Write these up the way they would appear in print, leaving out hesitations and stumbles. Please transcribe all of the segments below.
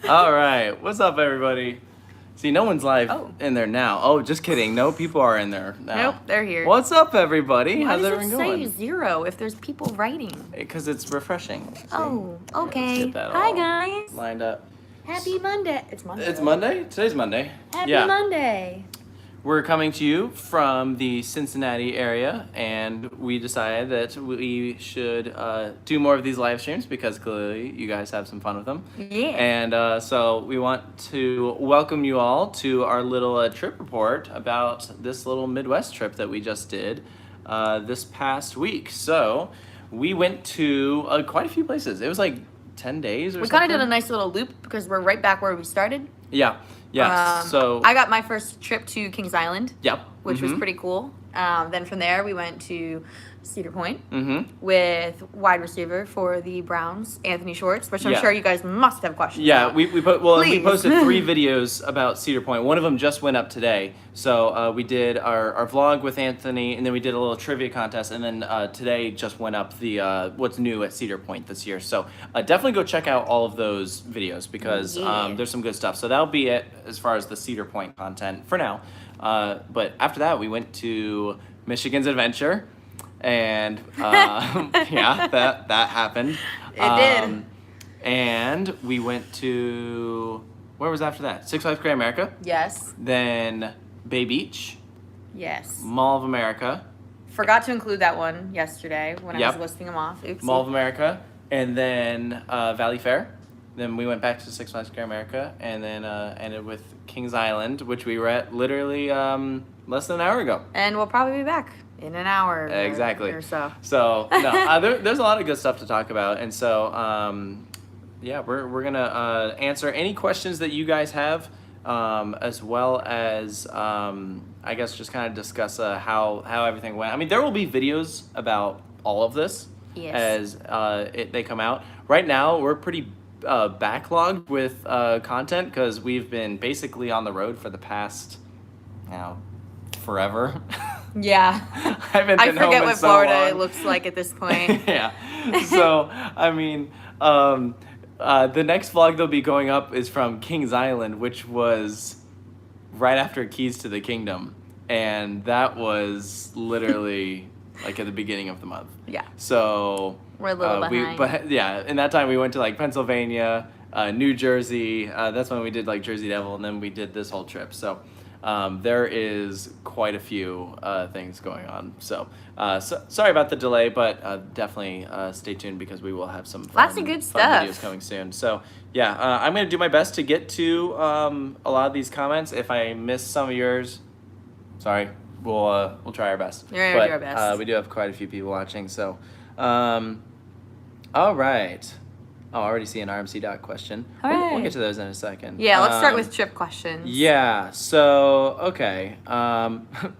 All right, what's up, everybody? See, no one's live in there now. Oh, just kidding. No people are in there now. Nope, they're here. What's up, everybody? Why How's does everyone it going? say 0 if there's people writing? Because it's refreshing. See? Oh, okay. Yeah, let's get that Hi, all guys. lined up. Happy Monday. It's Monday. It's Monday? Today's Monday. Happy Monday. We're coming to you from the Cincinnati area, and we decided that we should do more of these live streams because clearly you guys have some fun with them. Yeah. And so we want to welcome you all to our little trip report about this little Midwest trip that we just did this past week. So we went to quite a few places. It was like 10 days or something. We kind of did a nice little loop because we're right back where we started. Yeah. Yeah. So I got my first trip to Kings Island. Yep. Which was pretty cool. Then from there we went to Cedar Point with wide receiver for the Browns, Anthony Schwartz, which I'm sure you guys must have questions about. we posted 3 videos about Cedar Point. One of them just went up today. So we did our vlog with Anthony, and then we did a little trivia contest, and then today just went up the what's new at Cedar Point this year. So definitely go check out all of those videos because there's some good stuff. So that'll be it as far as the Cedar Point content for now. But after that, we went to Michigan's Adventure. And yeah, that happened. It did. And we went to, where was after that? Six Flags Great America. Yes. Then Bay Beach. Yes. Mall of America. Forgot to include that one yesterday when I was listing them off. Oopsie. Mall of America. And then Valleyfair. Then we went back to Six Flags Great America. And then ended with Kings Island, which we were at literally less than an hour ago. And we'll probably be back in an hour or so. So no, there's a lot of good stuff to talk about, and so yeah, we're gonna answer any questions that you guys have, as well as I guess just kind of discuss how everything went. I mean, there will be videos about all of this as they come out. Right now, we're pretty backlogged with content because we've been basically on the road for the past, forever. Yeah. I forget what Florida looks like at this point. Yeah. So, I mean, the next vlog that'll be going up is from Kings Island, which was right after Keys to the Kingdom. And that was literally like at the beginning of the month. Yeah. So we're a little behind. But yeah, in that time we went to like Pennsylvania, New Jersey. That's when we did like Jersey Devil, and then we did this whole trip. So there is quite a few things going on. So sorry about the delay, but definitely stay tuned because we will have some lots of good stuff videos coming soon. So yeah, I'm going to do my best to get to a lot of these comments. If I miss some of yours, sorry. We'll try our best. We're going to do our best. We do have quite a few people watching. So all right. Oh, I already see an RMC doc question. All right. We'll get to those in a second. Yeah, let's start with trip questions. Yeah, so, okay.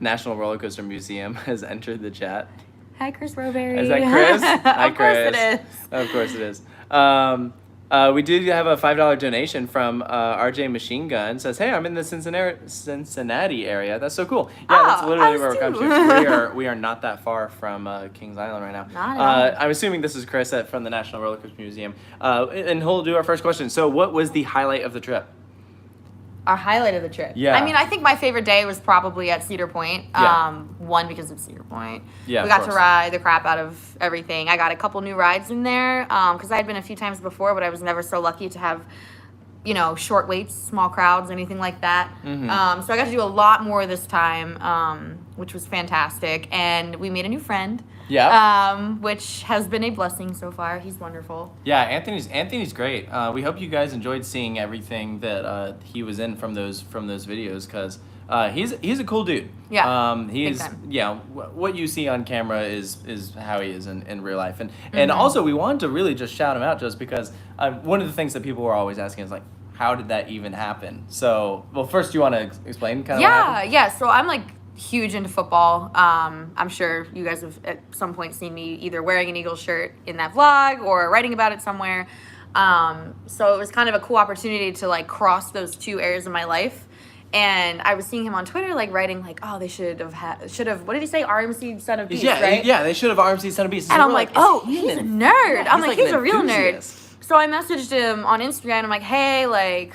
National Roller Coaster Museum has entered the chat. Hi, Chris Roberry. Is that Chris? Hi, Chris. Of course it is. Of course it is. We did have a $5 donation from RJ Machine Gun. Says, hey, I'm in the Cincinnati area. That's so cool. Yeah, that's literally where we're coming to. We are not that far from Kings Island right now. Not at all. I'm assuming this is Chris from the National Roller Coaster Museum. And he'll do our first question. So what was the highlight of the trip? Our highlight of the trip. Yeah. I mean, I think my favorite day was probably at Cedar Point. One, because of Cedar Point. Yeah, we got to ride the crap out of everything. I got a couple new rides in there because I had been a few times before, but I was never so lucky to have, short waits, small crowds, anything like that. So I got to do a lot more this time, which was fantastic. And we made a new friend. Yeah. Which has been a blessing so far. He's wonderful. Yeah, Anthony's great. We hope you guys enjoyed seeing everything that he was in from those videos because he's a cool dude. Yeah. What you see on camera is how he is in real life, and also we wanted to really just shout him out just because one of the things that people were always asking is like, how did that even happen? So, well, first you want to explain kind of what happened? Yeah. So I'm like huge into football. I'm sure you guys have at some point seen me either wearing an Eagles shirt in that vlog or writing about it somewhere. So it was kind of a cool opportunity to like cross those two areas of my life. And I was seeing him on Twitter, like writing, like, "Oh, they should have. What did he say? RMC Son of Beast, right? Yeah, they should have RMC Son of Beast." And I'm like, "Oh, he's a nerd." I'm like, "He's a real nerd." So I messaged him on Instagram. I'm like, hey, like,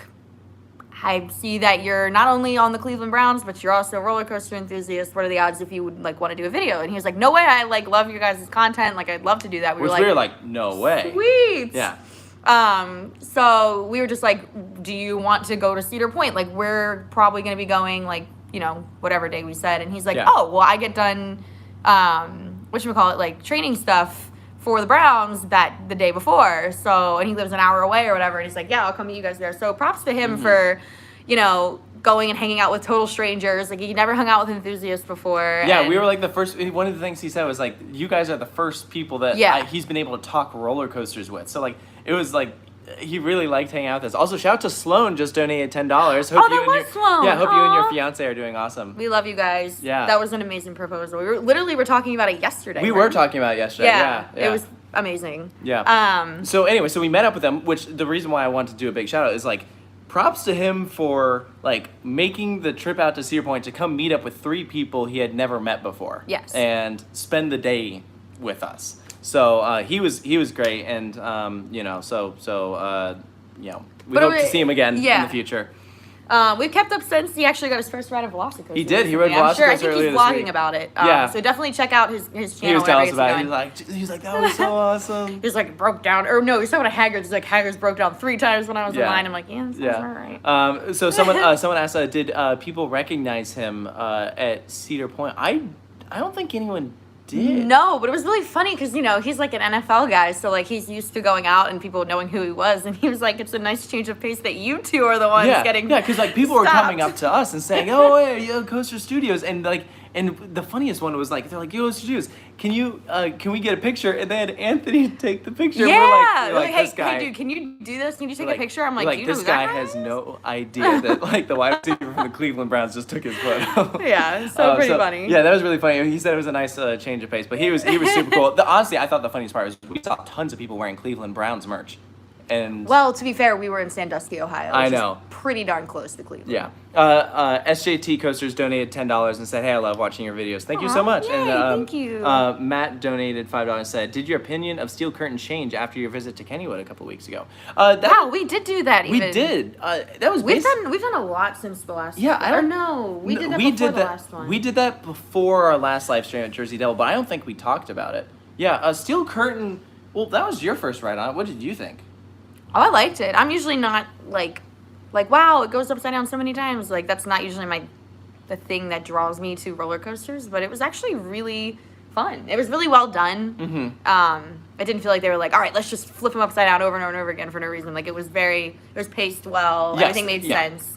I see that you're not only on the Cleveland Browns, but you're also a roller coaster enthusiast. What are the odds if you would like want to do a video? And he was like, no way. I like love your guys' content. Like, I'd love to do that. We were like, no way. Sweet. Yeah. So we were just like, do you want to go to Cedar Point? Like, we're probably going to be going like, you know, whatever day we said. And he's like, oh, well, I get done, whatchamacallit, like training stuff for the Browns the day before. So, and he lives an hour away or whatever. And he's like, yeah, I'll come meet you guys there. So props to him for, you know, going and hanging out with total strangers. Like, he never hung out with enthusiasts before. Yeah, we were like the first. One of the things he said was like, you guys are the first people that he's been able to talk roller coasters with. So like, it was like, he really liked hanging out with us. Also, shout out to Sloan, just donated $10. Hope you and Sloan. Yeah, hope you and your fiance are doing awesome. We love you guys. Yeah. That was an amazing proposal. We were talking about it yesterday. We were talking about it yesterday. Yeah. It was amazing. Yeah. So anyway, so we met up with them, which the reason why I wanted to do a big shout out is like, props to him for like making the trip out to Cedar Point to come meet up with 3 people he had never met before. Yes. And spend the day with us. So he was great, and you know, you know, we hope to see him again in the future. We've kept up since he actually got his first ride of Velocicoaster. He did. He rode Velocicoaster. Velocicoaster I think earlier he's vlogging about it. So definitely check out his channel. He was telling us about it. He's like, that was so awesome. He's like, broke down. Or no, he's talking about Haggard's. He's like, Haggard's broke down 3 times when I was in line. I'm like, yeah, that's all right. So someone asked, did people recognize him at Cedar Point? I don't think anyone did. No, but it was really funny because, you know, he's like an NFL guy, so like he's used to going out and people knowing who he was, and he was like, it's a nice change of pace that you 2 are the ones getting because like people were coming up to us and saying, oh, hey, yo, Coaster Studios, and like, and the funniest one was like, they're like, yo, Studios, can we get a picture? And they had Anthony take the picture. Yeah, we're like, hey, this guy, hey, dude, can you do this? Can you take a picture? I'm like, do you know this who guy that has no idea that like the wide receiver from the Cleveland Browns just took his photo. Yeah, so pretty funny. Yeah, that was really funny. He said it was a nice change of pace, but he was super cool. Honestly, I thought the funniest part was we saw tons of people wearing Cleveland Browns merch. And well, to be fair, we were in Sandusky, Ohio. I know. Pretty darn close to Cleveland. Yeah. SJT Coasters donated $10 and said, hey, I love watching your videos. Thank you so much. Yay, and thank you. Matt donated $5 and said, did your opinion of Steel Curtain change after your visit to Kennywood a couple weeks ago? Wow, we did do that even. We did. That was we've done a lot since the last one. I don't know. We did that before the last one. We did that before our last live stream at Jersey Devil, but I don't think we talked about it. Yeah, Steel Curtain, well, that was your first ride on it. What did you think? Oh, I liked it. I'm usually not like wow, it goes upside down so many times. Like, that's not usually the thing that draws me to roller coasters, but it was actually really fun. It was really well done. Mm-hmm. I didn't feel like they were like, all right, let's just flip them upside down over and over and over again for no reason. Like, it was paced well. Yes. Everything made sense.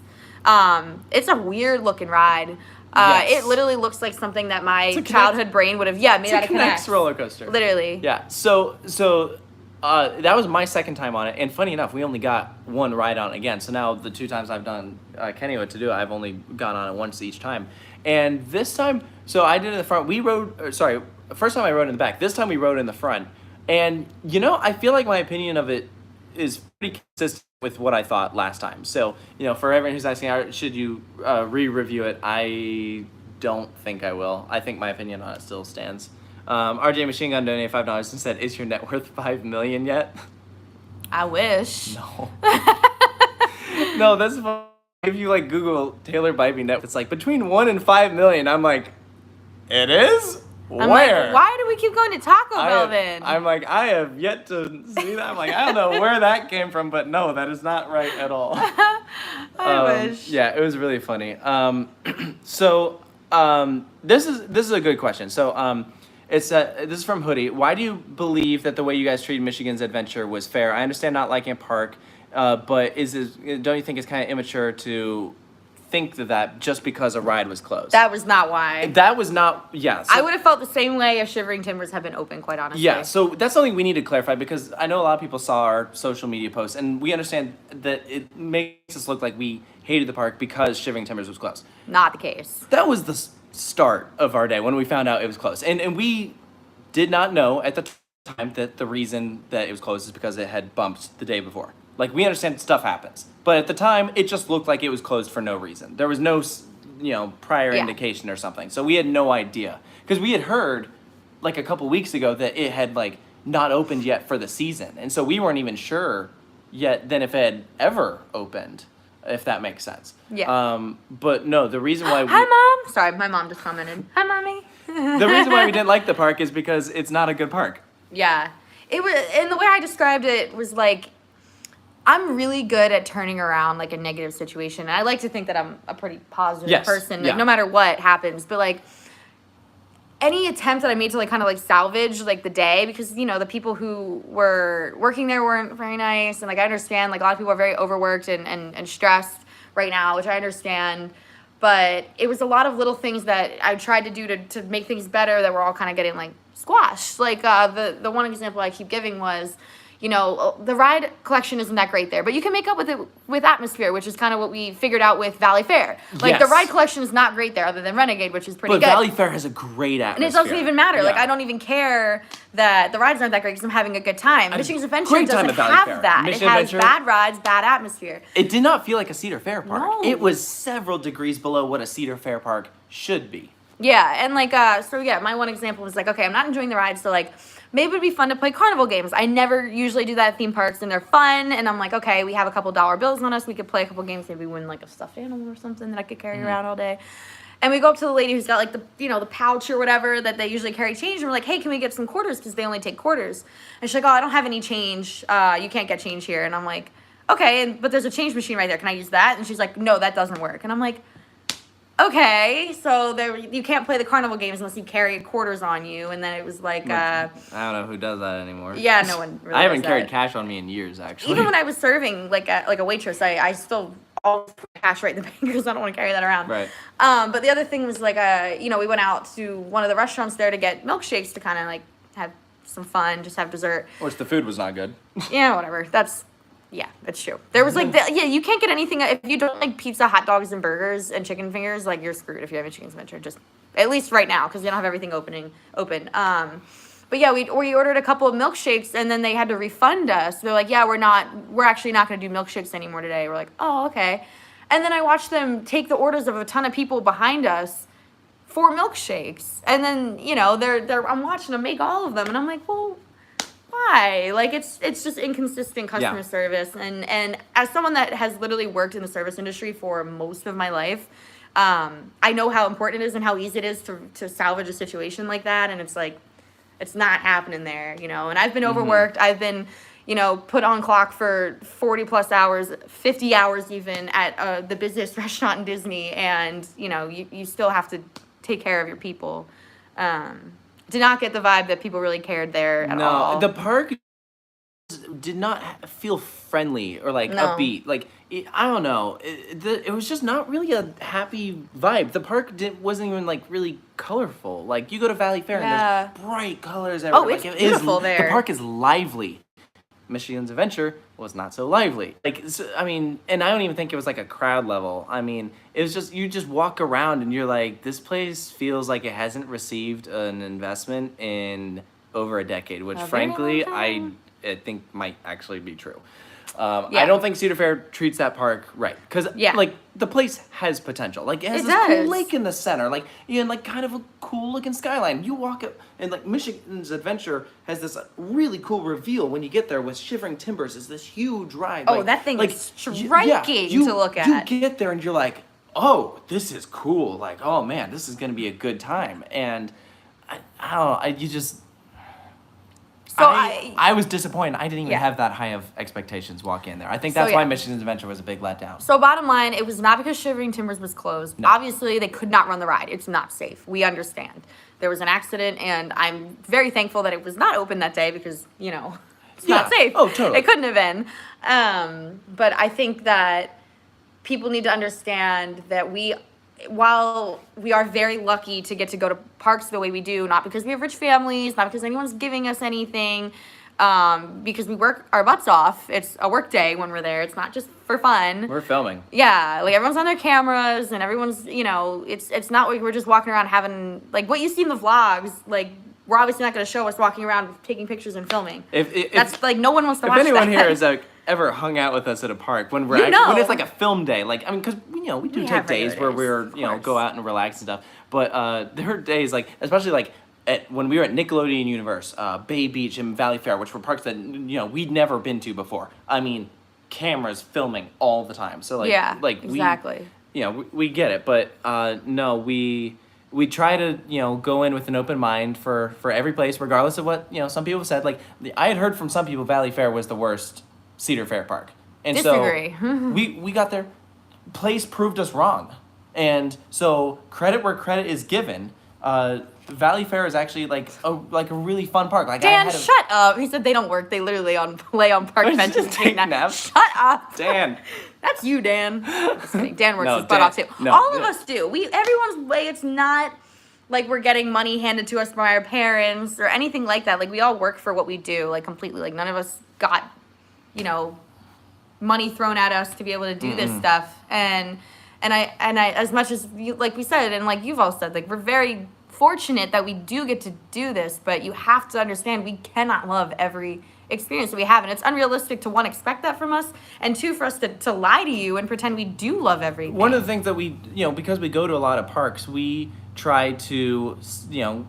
It's a weird looking ride. It literally looks like something that my childhood brain would have made out of Connects roller coaster. Literally. Yeah. So that was my second time on it, and funny enough, we only got one ride on it again. So now the 2 times I've done Kennywood to do it, I've only gone on it once each time. And this time, so I did it in the front. First time I rode in the back. This time we rode in the front. And, you know, I feel like my opinion of it is pretty consistent with what I thought last time. So, you know, for everyone who's asking, should you re-review it, I don't think I will. I think my opinion on it still stands. RJ Machine Gun donated $5 and said, is your net worth $5 million yet? I wish. No. No, that's fine. If you like Google Taylor Bybee net, it's like between 1 and 5 million. I'm like, it is? I'm where? Like, why do we keep going to Taco Bell then? I'm like, I have yet to see that. I'm like, I don't know where that came from, but no, that is not right at all. I wish. Yeah, it was really funny. This is a good question. So this is from Hoodie. Why do you believe that the way you guys treated Michigan's adventure was fair? I understand not liking a park, but don't you think it's kind of immature to think that just because a ride was closed? That was not why. That was not, yeah. So, I would have felt the same way if Shivering Timbers had been open, quite honestly. Yeah, so that's something we need to clarify because I know a lot of people saw our social media posts and we understand that it makes us look like we hated the park because Shivering Timbers was closed. Not the case. That was the start of our day when we found out it was closed. And we did not know at the time that the reason that it was closed is because it had bumped the day before. Like, we understand stuff happens. But at the time, it just looked like it was closed for no reason. There was no, prior indication or something. So we had no idea. Because we had heard, like, a couple weeks ago that it had, like, not opened yet for the season. And so we weren't even sure yet then if it had ever opened, if that makes sense. Yeah. But no, the reason why Hi, Mom. Sorry, my mom just commented. Hi, Mommy. the reason why we didn't like the park is because it's not a good park. Yeah. It was, and the way I described it was like, I'm really good at turning around like a negative situation. And I like to think that I'm a pretty positive person, like, no matter what happens. But like any attempt that I made to like kind of like salvage like the day, because you know the people who were working there weren't very nice, and like I understand like a lot of people are very overworked and stressed right now, which I understand. But it was a lot of little things that I tried to do to make things better that were all kind of getting like squashed. Like the one example I keep giving was, you know, the ride collection isn't that great there, but you can make up with it with atmosphere, which is kind of what we figured out with Valleyfair. Like the ride collection is not great there, other than Renegade, which is pretty good. But Valleyfair has a great atmosphere. And it doesn't even matter. Yeah. Like I don't even care that the rides aren't that great because I'm having a good time. Michigan's Adventure doesn't have that. It has bad rides, bad atmosphere. It did not feel like a Cedar Fair park. No. It was several degrees below what a Cedar Fair park should be. Yeah, and like so yeah, my one example was like, okay, I'm not enjoying the rides, so like maybe it'd be fun to play carnival games. I never usually do that at theme parks, and they're fun. And I'm like, okay, we have a couple dollar bills on us. We could play a couple games. Maybe win like a stuffed animal or something that I could carry around all day. And we go up to the lady who's got like the, you know, the pouch or whatever that they usually carry change. And we're like, hey, can we get some quarters? Because they only take quarters. And she's like, oh, I don't have any change. You can't get change here. And I'm like, okay, but there's a change machine right there. Can I use that? And she's like, no, that doesn't work. And I'm like, okay, so there you can't play the carnival games unless you carry quarters on you. And then it was like I don't know who does that anymore. Yeah, no one really I haven't does carried that. cash on me in years, actually. Even when I was serving like a waitress, I still always put cash right in the bank because I don't want to carry that around. Right. But the other thing was like you know, we went out to one of the restaurants there to get milkshakes to kind of like have some fun, just have dessert. Of course, the food was not good. Yeah, whatever. Yeah, that's true. There was like, you can't get anything if you don't like pizza, hot dogs, and burgers and chicken fingers. Like you're screwed if you have Michigan's Adventure. Just at least right now because they don't have everything open. But yeah, we ordered a couple of milkshakes and then they had to refund us. They're like, yeah, we're actually not going to do milkshakes anymore today. We're like, oh, okay. And then I watched them take the orders of a ton of people behind us for milkshakes, and then you know I'm watching them make all of them, and I'm like, well. Why? Like it's just inconsistent customer service, and as someone that has literally worked in the service industry for most of my life, I know how important it is and how easy it is to salvage a situation like that, and it's like it's not happening there, you know. And I've been overworked. I've been, you know, put on clock for 40 plus hours, 50 hours even at the busiest restaurant in Disney, and you know you still have to take care of your people. Did not get the vibe that people really cared there at all. No, the park did not feel friendly or like upbeat. Like I don't know, it was just not really a happy vibe. The park wasn't even like really colorful. Like you go to Valleyfair and there's bright colors everywhere. Oh, it's like, beautiful there. The park is lively. Michigan's Adventure was not so lively. Like, so, I mean, and I don't even think it was like a crowd level. I mean, it was just, you just walk around and you're like, this place feels like it hasn't received an investment in over a decade, which frankly, I think might actually be true. I don't think Cedar Fair treats that park right. Because, like, the place has potential. Like, it has this cool lake in the center. Like, and, like, kind of a cool-looking skyline. You walk up, and, like, Michigan's Adventure has this really cool reveal when you get there with Shivering Timbers. It's this huge ride. Oh, like, that thing like, is striking to look at. You get there, and you're like, oh, this is cool. Like, oh, man, this is going to be a good time. And, I don't know, you just... So I was disappointed. I didn't even have that high of expectations walk in there. I think that's why Michigan's Adventure was a big letdown. So bottom line, it was not because Shivering Timbers was closed. No. Obviously, they could not run the ride. It's not safe. We understand. There was an accident, and I'm very thankful that it was not open that day because, you know, it's not safe. Oh, totally. It couldn't have been. But I think that people need to understand that while we are very lucky to get to go to parks the way we do, not because we have rich families, not because anyone's giving us anything, because we work our butts off. It's a work day when we're there. It's not just for fun. We're filming. Yeah, like everyone's on their cameras and everyone's, you know, it's not like we're just walking around having, like what you see in the vlogs, like we're obviously not going to show us walking around taking pictures and filming. That's like no one wants to watch that. If anyone here is like ever hung out with us at a park when when it's like a film day, like I mean, because you know we take days where we're go out and relax and stuff. But there are days like especially like when we were at Nickelodeon Universe, Bay Beach and Valleyfair, which were parks that we'd never been to before. I mean, cameras filming all the time. So exactly. We get it, but no, we try to go in with an open mind for every place, regardless of what some people have said. Like I had heard from some people, Valleyfair was the worst Cedar Fair park, and Disagree. so we got there. Place proved us wrong, and so credit where credit is given. Valleyfair is actually like a really fun park. Like Dan, shut up. He said they don't work. They literally lay on park benches and take naps. Shut up. Dan. That's you, Dan. Just kidding. Dan works his butt off too. No, all of us do. Everyone's way. It's not like we're getting money handed to us by our parents or anything like that. Like we all work for what we do, like completely. Like none of us got, money thrown at us to be able to do this stuff. And I as much as you, like we said, and like you've all said, like we're very fortunate that we do get to do this, but you have to understand we cannot love every experience that we have, and it's unrealistic to one, expect that from us, and two, for us to lie to you and pretend we do love everything. One of the things that we, because we go to a lot of parks, we try to,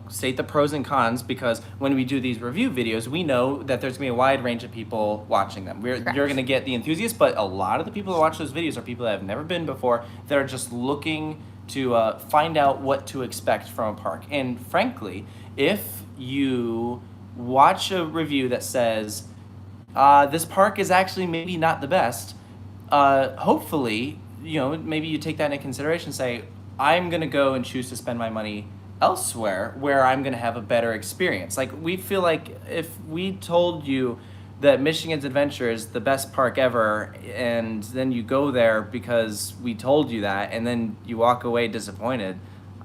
state the pros and cons, because when we do these review videos, we know that there's going to be a wide range of people watching them. You're going to get the enthusiasts, but a lot of the people that watch those videos are people that have never been before, that are just looking to find out what to expect from a park. And frankly, if you watch a review that says, this park is actually maybe not the best, hopefully, maybe you take that into consideration and say, I'm going to go and choose to spend my money elsewhere where I'm going to have a better experience. Like, we feel like if we told you that Michigan's Adventure is the best park ever, and then you go there because we told you that, and then you walk away disappointed,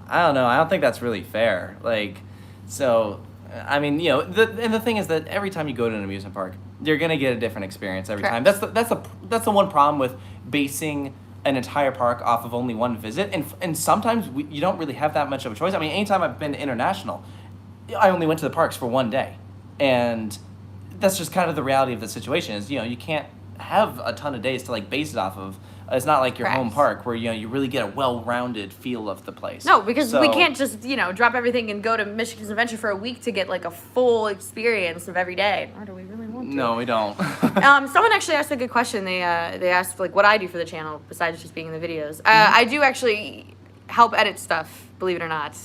I don't know. I don't think that's really fair. Like, so, I mean, the thing is that every time you go to an amusement park, you're gonna get a different experience every time. That's the one problem with basing an entire park off of only one visit, and sometimes you don't really have that much of a choice. I mean, anytime I've been to international, I only went to the parks for one day, and that's just kind of the reality of the situation. Is you can't have a ton of days to like base it off of. It's not like your home park where you really get a well-rounded feel of the place. No, because we can't just drop everything and go to Michigan's Adventure for a week to get like a full experience of every day. Or do we really want to? No, we don't. Someone actually asked a good question. They asked like what I do for the channel besides just being in the videos. I do actually help edit stuff. Believe it or not.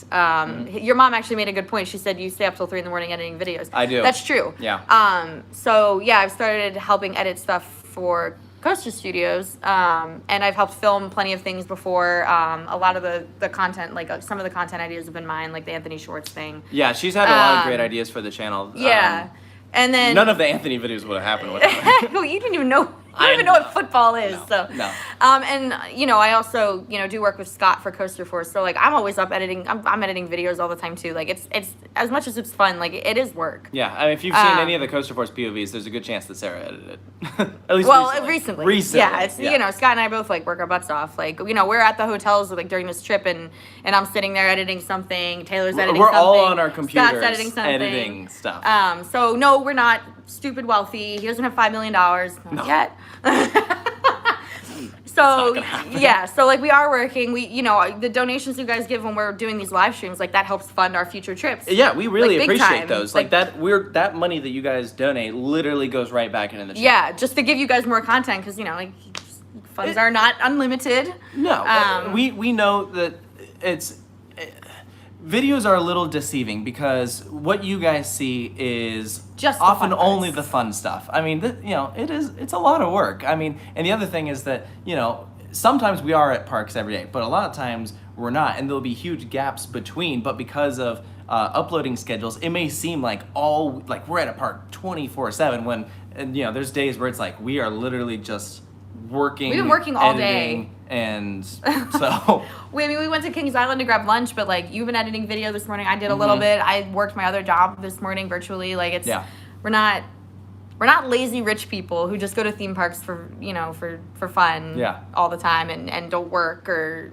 Your mom actually made a good point. She said you stay up till 3 a.m. editing videos. I do. That's true. Yeah. So yeah, I've started helping edit stuff for Coaster Studios, and I've helped film plenty of things before. A lot of the content, like some of the content ideas have been mine, like the Anthony Schwartz thing. Yeah, she's had a lot of great ideas for the channel. Yeah. And then none of the Anthony videos would have happened without well, you didn't even know. I don't even know what football is. No. And I also do work with Scott for Coaster Force. So like I'm always up editing. I'm editing videos all the time too. Like it's as much as it's fun. Like it is work. Yeah, I mean, if you've seen any of the Coaster Force POVs, there's a good chance that Sarah edited it. At least recently. Recently. Yeah, it's Scott and I both like work our butts off. Like we're at the hotels like during this trip and I'm sitting there editing something. Taylor's editing something. We're all on our computers Scott's editing something. Editing stuff. So no, we're not stupid wealthy. He doesn't have $5 million not yet. So yeah, so like we are working. We the donations you guys give when we're doing these live streams, like that helps fund our future trips. Yeah, we really like, appreciate those. Like that money that you guys donate literally goes right back into the channel. Yeah, just to give you guys more content because funds are not unlimited. No, we know that videos are a little deceiving because what you guys see is just often only the fun stuff. I mean, it's a lot of work. I mean, and the other thing is that, sometimes we are at parks every day, but a lot of times we're not, and there'll be huge gaps between, but because of uploading schedules, it may seem like we're at a park 24/7 when, there's days where it's like we are literally just working. We've been working all day. And so we went to Kings Island to grab lunch, but like you've been editing video this morning. I did a little bit. I worked my other job this morning virtually. Like we're not lazy rich people who just go to theme parks for fun all the time and don't work or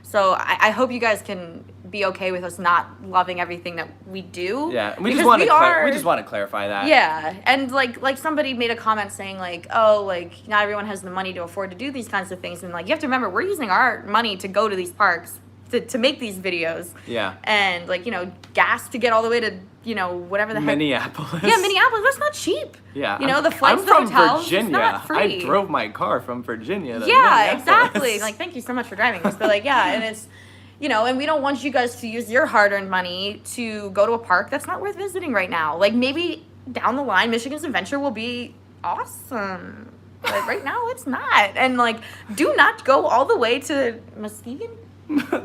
So I hope you guys can be okay with us not loving everything that we do. Yeah, we just want to clarify that. Yeah, and like somebody made a comment saying like, oh, like not everyone has the money to afford to do these kinds of things, and like you have to remember we're using our money to go to these parks to make these videos. Yeah. And like, gas to get all the way to, whatever the heck. Minneapolis. Yeah, Minneapolis. That's not cheap. Yeah. The flights to the hotels. I'm from Virginia. It's not free. I drove my car from Virginia to Yeah, Minneapolis. exactly. Like, thank you so much for driving this. But like, yeah, and it's, and we don't want you guys to use your hard-earned money to go to a park that's not worth visiting right now. Like, maybe down the line, Michigan's Adventure will be awesome. But right now, it's not. And like, do not go all the way to Muskegon.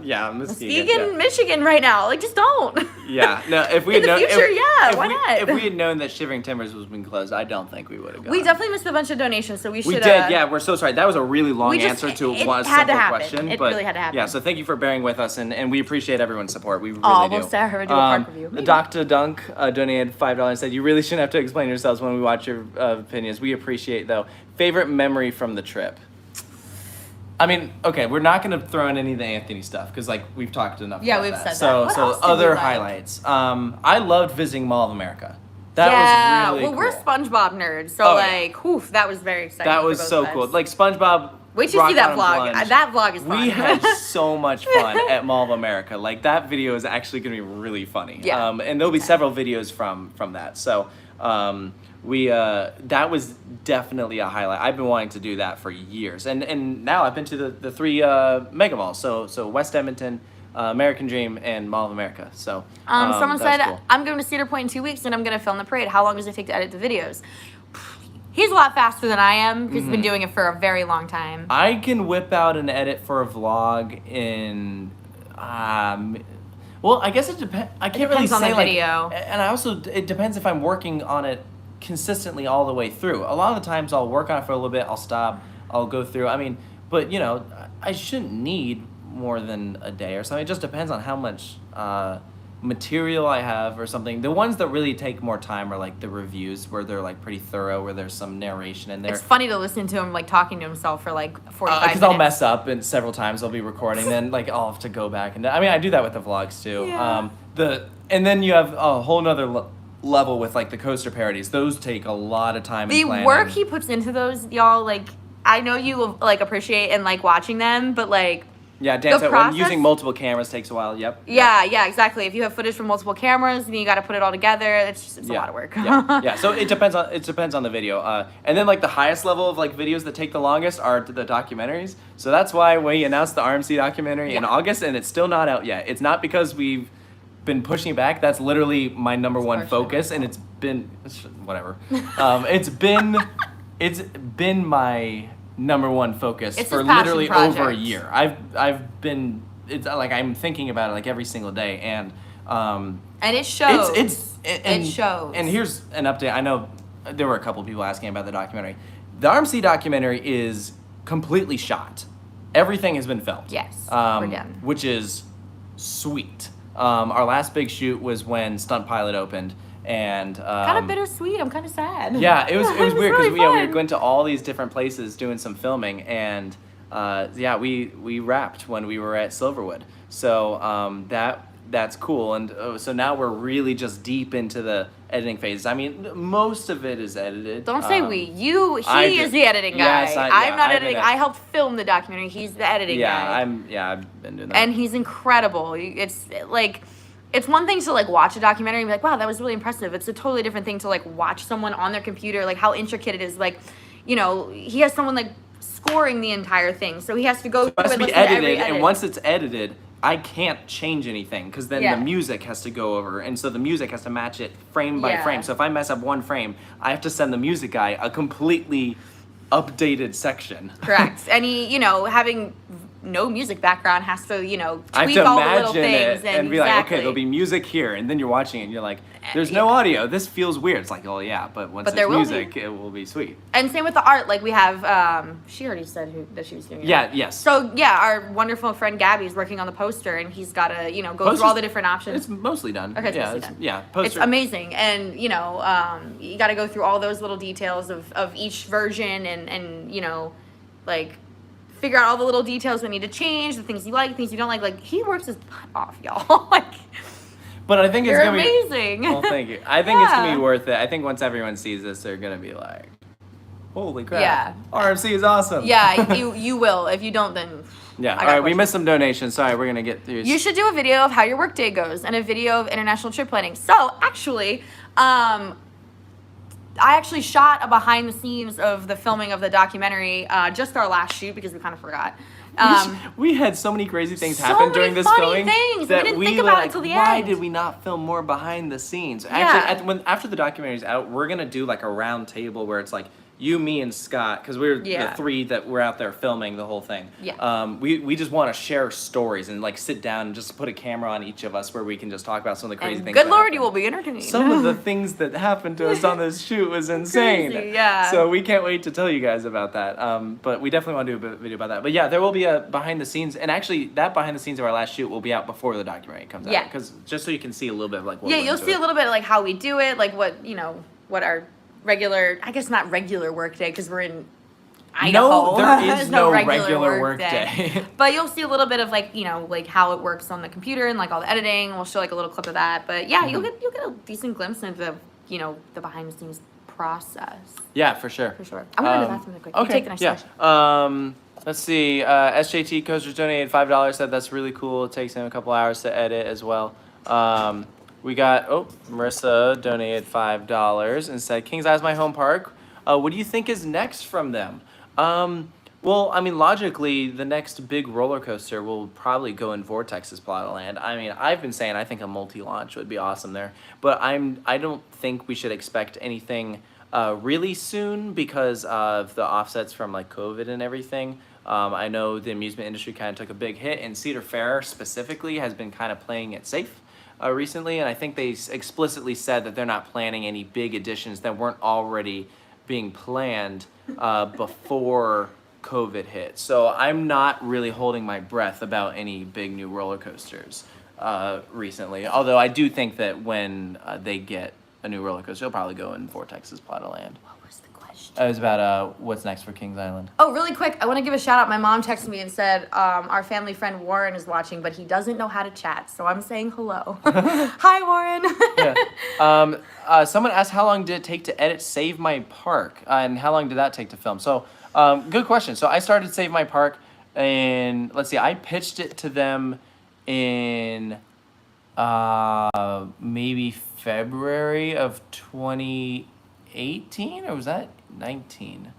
Yeah, Muskegon, Michigan right now. Like, just don't. Yeah. No, if we in had the known, future, why not? If we had known that Shivering Timbers was being closed, I don't think we would have gone. We definitely missed a bunch of donations, so we should. We did, yeah. We're so sorry. That was a really long answer to one simple question. It but really had to happen. Yeah, so thank you for bearing with us, and we appreciate everyone's support. We really do. We'll start her do a park review. Dr. Dunk donated $5 and said, "You really shouldn't have to explain yourselves when we watch your opinions. We appreciate, though. Favorite memory from the trip?" I mean, okay, we're not going to throw in any of the Anthony stuff because, like, we've talked enough. Yeah, about we've that. said so, that. So other highlights. I loved visiting Mall of America. That was really cool. We're SpongeBob nerds, so that was very exciting. That was so cool. Like SpongeBob. Wait till you see that vlog. That vlog is fun. We had so much fun at Mall of America. Like that video is actually going to be really funny. Yeah. And there'll be several videos from that. So that was definitely a highlight. I've been wanting to do that for years, and now I've been to the three mega malls. So West Edmonton, American Dream, and Mall of America. So someone said, cool. I'm going to Cedar Point in 2 weeks and I'm going to film the parade. How long does it take to edit the videos? He's a lot faster than I am because he's been doing it for a very long time. I can whip out an edit for a vlog in well, I guess it depends. I can't really say on the like, video. And I also, it depends if I'm working on it consistently all the way through. A lot of the times I'll work on it for a little bit, I'll stop, I'll go through. I mean, but I shouldn't need more than a day or something. It just depends on how much material I have or something. The ones that really take more time are like the reviews where they're like pretty thorough, where there's some narration in there. It's funny to listen to him like talking to himself for like 45 minutes. Because I'll mess up and several times I'll be recording, then like I'll have to go back and I mean I do that with the vlogs too. Yeah. And then you have a whole nother level with like the coaster parodies. Those take a lot of time. The and planning. work he puts into those, y'all, like I know you like appreciate and like watching them, but like yeah, Dan said process, using multiple cameras takes a while. Yep. Yeah, exactly. If you have footage from multiple cameras, then you got to put it all together. It's a lot of work. Yeah. So it depends on the video. And then like the highest level of like videos that take the longest are the documentaries. So that's why we announced the RMC documentary in August, and it's still not out yet. It's not because we've been pushing back. That's literally my number one focus, and it's been whatever. It's been my number one focus for literally over a year. I've been, it's like I'm thinking about it like every single day, and it shows. It shows. And here's an update. I know there were a couple people asking about the documentary. The RMC documentary is completely shot. Everything has been filmed. Yes, we're done. Which is sweet. Our last big shoot was when Stunt Pilot opened. And kind of bittersweet. I'm kind of sad. Yeah, it was weird because really we were going to all these different places doing some filming, and we wrapped when we were at Silverwood. So that's cool, and so now we're really just deep into the editing phase. I mean, most of it is edited. Don't say we. He is the editing guy. Yes, I'm not editing. I helped film the documentary. He's the editing guy. I've been doing that. And he's incredible. It's like. It's one thing to like watch a documentary and be like, wow, that was really impressive. It's a totally different thing to like watch someone on their computer, like how intricate it is. Like, he has someone like scoring the entire thing, so he has to go through and listen to every edit. And once it's edited, I can't change anything because then the music has to go over, and so the music has to match it frame by frame. So if I mess up one frame, I have to send the music guy a completely updated section. Correct. And he, having no music background has to, tweak all the little things and be like, okay, there'll be music here, and then you're watching it and you're like, there's no audio. This feels weird. It's like, oh yeah, but once it's music, it will be sweet. And same with the art. Like we have, she already said that she was doing it. Yeah. Yes. So yeah, our wonderful friend Gabby's working on the poster, and he's got to, go through all the different options. It's mostly done. Okay, it's mostly done. Yeah, poster. It's amazing, and you got to go through all those little details of each version, and like. Figure out all the little details we need to change, the things you like, things you don't like. Like, he works his butt off, y'all. Like, but I think it's gonna amazing. Well, thank you. I think it's gonna be worth it. I think once everyone sees this, they're gonna be like, holy crap. Yeah. RMC is awesome. Yeah, you will. If you don't, then Yeah. got All right, we questions. missed some donations. Sorry, we're gonna get through. You should do a video of how your workday goes and a video of international trip planning. So actually, I actually shot a behind the scenes of the filming of the documentary, just our last shoot because we kind of forgot. We had so many crazy things so happen many during this funny filming things. We that didn't we think were about it like, till the why end." did we not film more behind the scenes? Yeah. Actually, after the documentary's out, we're gonna do like a round table where it's like you, me, and Scott, because we're Yeah. the three that were out there filming the whole thing. Yeah. We just want to share stories and like sit down and just put a camera on each of us where we can just talk about some of the crazy And things. good that Lord, happened. you will be entertained. Some of the things that happened to us on this shoot was insane. Crazy, yeah. So we can't wait to tell you guys about that. But we definitely want to do a video about that. But yeah, there will be a behind the scenes, and actually that behind the scenes of our last shoot will be out before the documentary comes out. Yeah. Because just so you can see a little bit of like what Yeah, went you'll into see it. a little bit of like how we do it, like what, you know, what our regular, I guess not regular work day because we're in Idaho. No, there is There's no regular work day. But you'll see a little bit of like, you know, like how it works on the computer and like all the editing. We'll show like a little clip of that. But yeah, you'll get a decent glimpse into the, you know, the behind the scenes process. Yeah, for sure. For sure. I'm going to the bathroom real quick. You Okay. take the next Yeah. question. Let's see. SJT Coasters donated $5. Said that's really cool. It takes him a couple hours to edit as well. We got Marissa donated $5 and said, "King's Eye's my home park. What do you think is next from them?" Well, I mean, logically, the next big roller coaster will probably go in Vortex's plot of land. I mean, I've been saying I think a multi-launch would be awesome there, but I don't think we should expect anything really soon because of the offsets from like COVID and everything. I know the amusement industry kind of took a big hit, and Cedar Fair specifically has been kind of playing it safe recently, and I think they explicitly said that they're not planning any big additions that weren't already being planned before COVID hit. So I'm not really holding my breath about any big new roller coasters recently, although I do think that when they get a new roller coaster, it'll probably go in Vortex's plot of land. What was the question? It was about what's next for Kings Island. Oh, really quick, I want to give a shout out. My mom texted me and said our family friend Warren is watching, but he doesn't know how to chat, so I'm saying hello. Hi, Warren. Yeah. Someone asked how long did it take to edit Save My Park, and how long did that take to film? So, good question. So I started Save My Park, and let's see, I pitched it to them in maybe February of 2018, or was that 19?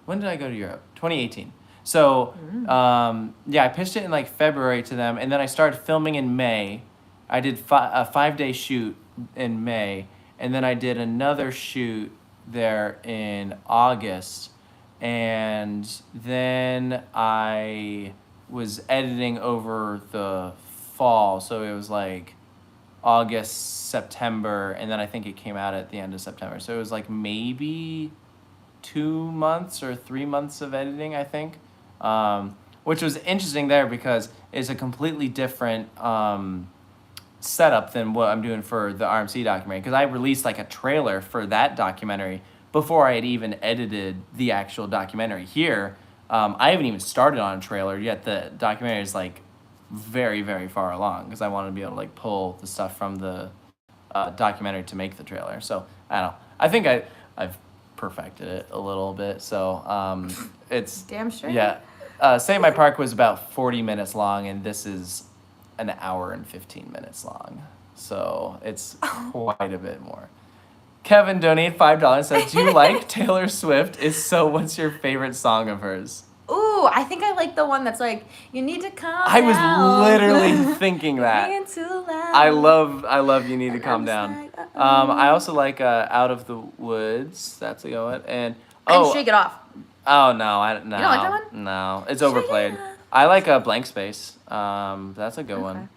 When did I go to Europe? 2018. So, yeah, I pitched it in like February to them, and then I started filming in May. I did a 5-day shoot in May, and then I did another shoot there in August, and then I was editing over the fall, so it was like August, September, and then I think it came out at the end of September. So it was like maybe 2 months or 3 months of editing, I think, which was interesting there because it's a completely different setup than what I'm doing for the RMC documentary, because I released like a trailer for that documentary before I had even edited the actual documentary. Here, I haven't even started on a trailer yet. The documentary is like very, very far along because I wanted to be able to like pull the stuff from the documentary to make the trailer. So I don't know. I think I've perfected it a little bit. So it's Damn straight. Yeah. Save My Park was about 40 minutes long, and this is an hour and 15 minutes long. So it's quite a bit more. Kevin donated $5, said, "Do you like Taylor Swift? If so, what's your favorite song of hers?" Ooh, I think I like the one that's like, you need to calm I was down. literally thinking that. Being too loud. I love You Need to Calm I'm Down. just like, I also like Out of the Woods. That's a good one. And And Shake It Off. Oh no, no. You don't like that one? No, it's Shake overplayed. It Off. I like Blank Space. That's a good one.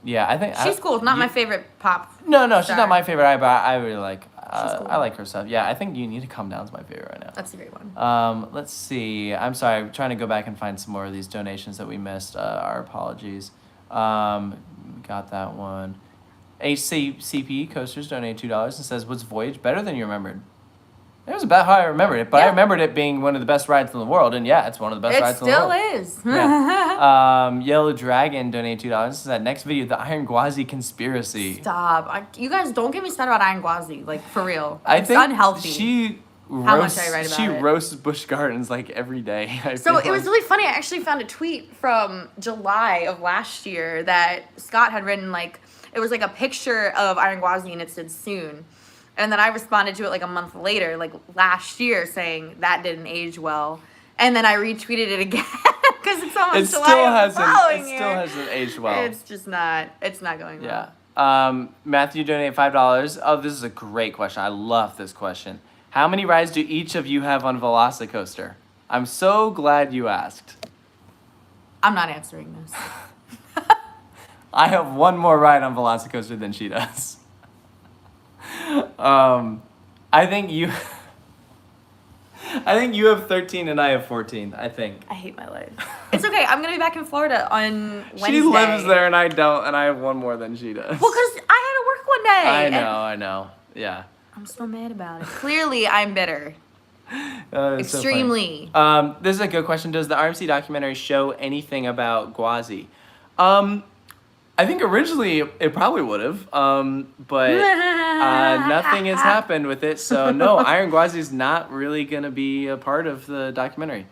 Yeah, I think She's cool. Not my favorite pop. No, she's star. not my favorite. But I really like. Cool. I like her stuff. Yeah, I think You Need to Calm Down is my favorite right now. That's a great one. Let's see. I'm sorry. I'm trying to go back and find some more of these donations that we missed. Our apologies. Got that one. HCP Coasters donated $2 and says, "What's Voyage better than you remembered?" It was about how I remembered it, but I Yeah. remembered it being one of the best rides in the world, and yeah, it's one of the best It rides in the world. still is. Yeah. Yellow Dragon donated $2 and said, "Next video, the Iron Gwazi conspiracy." Stop. You guys don't get me started about Iron Gwazi. Like, for real. I It's think unhealthy. she how much I write about she it. roasts Busch Gardens like every day. So it was really funny. I actually found a tweet from July of last year that Scott had written, like, it was like a picture of Iron Gwazi and it said soon. And then I responded to it like a month later, like last year, saying that didn't age well. And then I retweeted it again because it's almost July of the following year. It still hasn't aged well. It's just not, it's not going well. Yeah. Matthew donated $5. Oh, this is a great question. I love this question. How many rides do each of you have on Velocicoaster? I'm so glad you asked. I'm not answering this. I have one more ride on Velocicoaster than she does. I think you have 13 and I have 14, I think. I hate my life. It's okay. I'm going to be back in Florida on Wednesday. She lives there and I don't, and I have one more than she does. Well, because I had to work one day. I know. Yeah. I'm so mad about it. Clearly, I'm bitter. Extremely. So this is a good question. Does the RMC documentary show anything about Gwazi? I think originally it probably would have, but nothing has happened with it. So no, Iron Gwazi is not really going to be a part of the documentary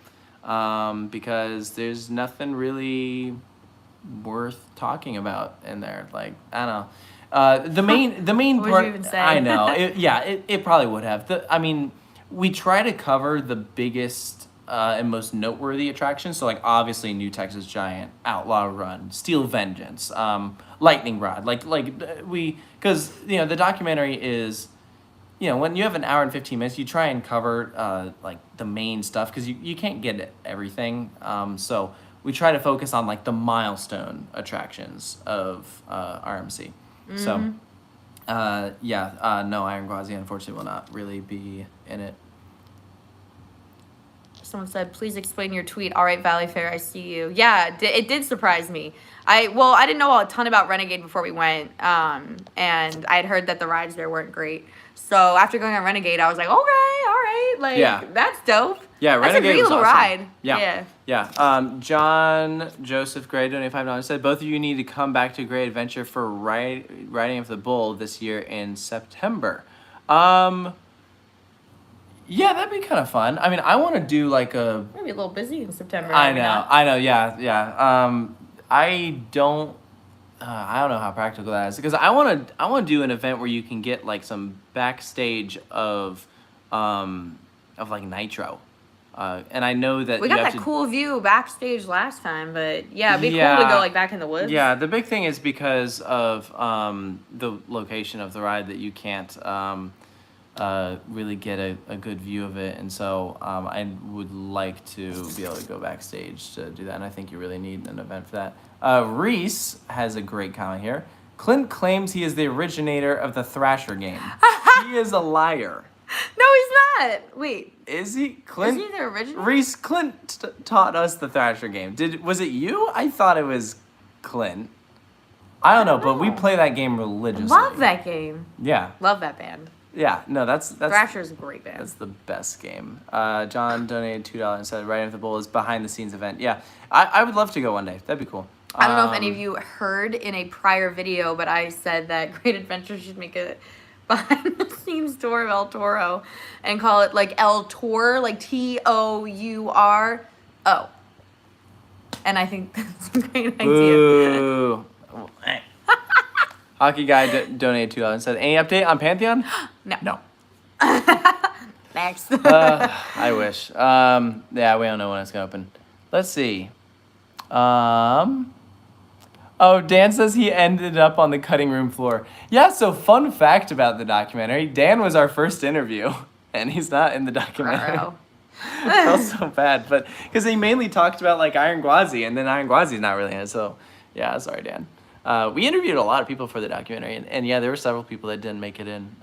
because there's nothing really worth talking about in there. Like, I don't know. The main What part. would you even say? I know. It probably would have. We try to cover the biggest and most noteworthy attractions. So, like, obviously, New Texas Giant, Outlaw Run, Steel Vengeance, Lightning Rod. Because, the documentary is, when you have an hour and 15 minutes, you try and cover, the main stuff because you can't get everything. So we try to focus on, the milestone attractions of RMC. Mm-hmm. So, no, Iron Gwazi, unfortunately, will not really be in it. Someone said, please explain your tweet. All right, Valleyfair, I see you. Yeah, it did surprise me. I didn't know a ton about Renegade before we went, and I had heard that the rides there weren't great. So after going on Renegade, I was like, okay, all right, that's dope. Yeah, Renegade was a great little awesome ride. Yeah. John Joseph Gray donated $5. Said both of you need to come back to Great Adventure for riding of the bull this year in September. Yeah, that'd be kind of fun. I mean, I want to do maybe a little busy in September. I know. Yeah. I don't know how practical that is because I want to do an event where you can get some backstage of Nitro, and I know that we got that cool view backstage last time, but it'd be cool to go back in the woods. Yeah, the big thing is because of the location of the ride that you can't really get a good view of it, and so I would like to be able to go backstage to do that, and I think you really need an event for that. Reese has a great comment here. Clint claims he is the originator of the Thrasher game. He is a liar. No, he's not. Wait. Is he? Clint? Is he the original? Reese, Clint taught us the Thrasher game. Was it you? I thought it was Clint. I don't know, but we play that game religiously. Love that game. Yeah. Love that band. Yeah, no, that's Thrasher's a great band. That's the best game. John donated $2 and said, "Riding with the Bull is behind the scenes event." Yeah, I would love to go one day. That'd be cool. I don't know if any of you heard in a prior video, but I said that Great Adventure should make a behind the scenes tour of El Toro and call it El Tour, TOURO. And I think that's a great idea. Ooh. Hockey guy donated $2 and said, "Any update on Pantheon?" No. Next. I wish. Yeah, we don't know when it's gonna open. Let's see. Oh, Dan says he ended up on the cutting room floor. Yeah, so fun fact about the documentary. Dan was our first interview, and he's not in the documentary. I felt so bad, but because they mainly talked about Iron Gwazi, and then Iron Gwazi's not really in it, so yeah, sorry, Dan. We interviewed a lot of people for the documentary, and yeah, there were several people that didn't make it in.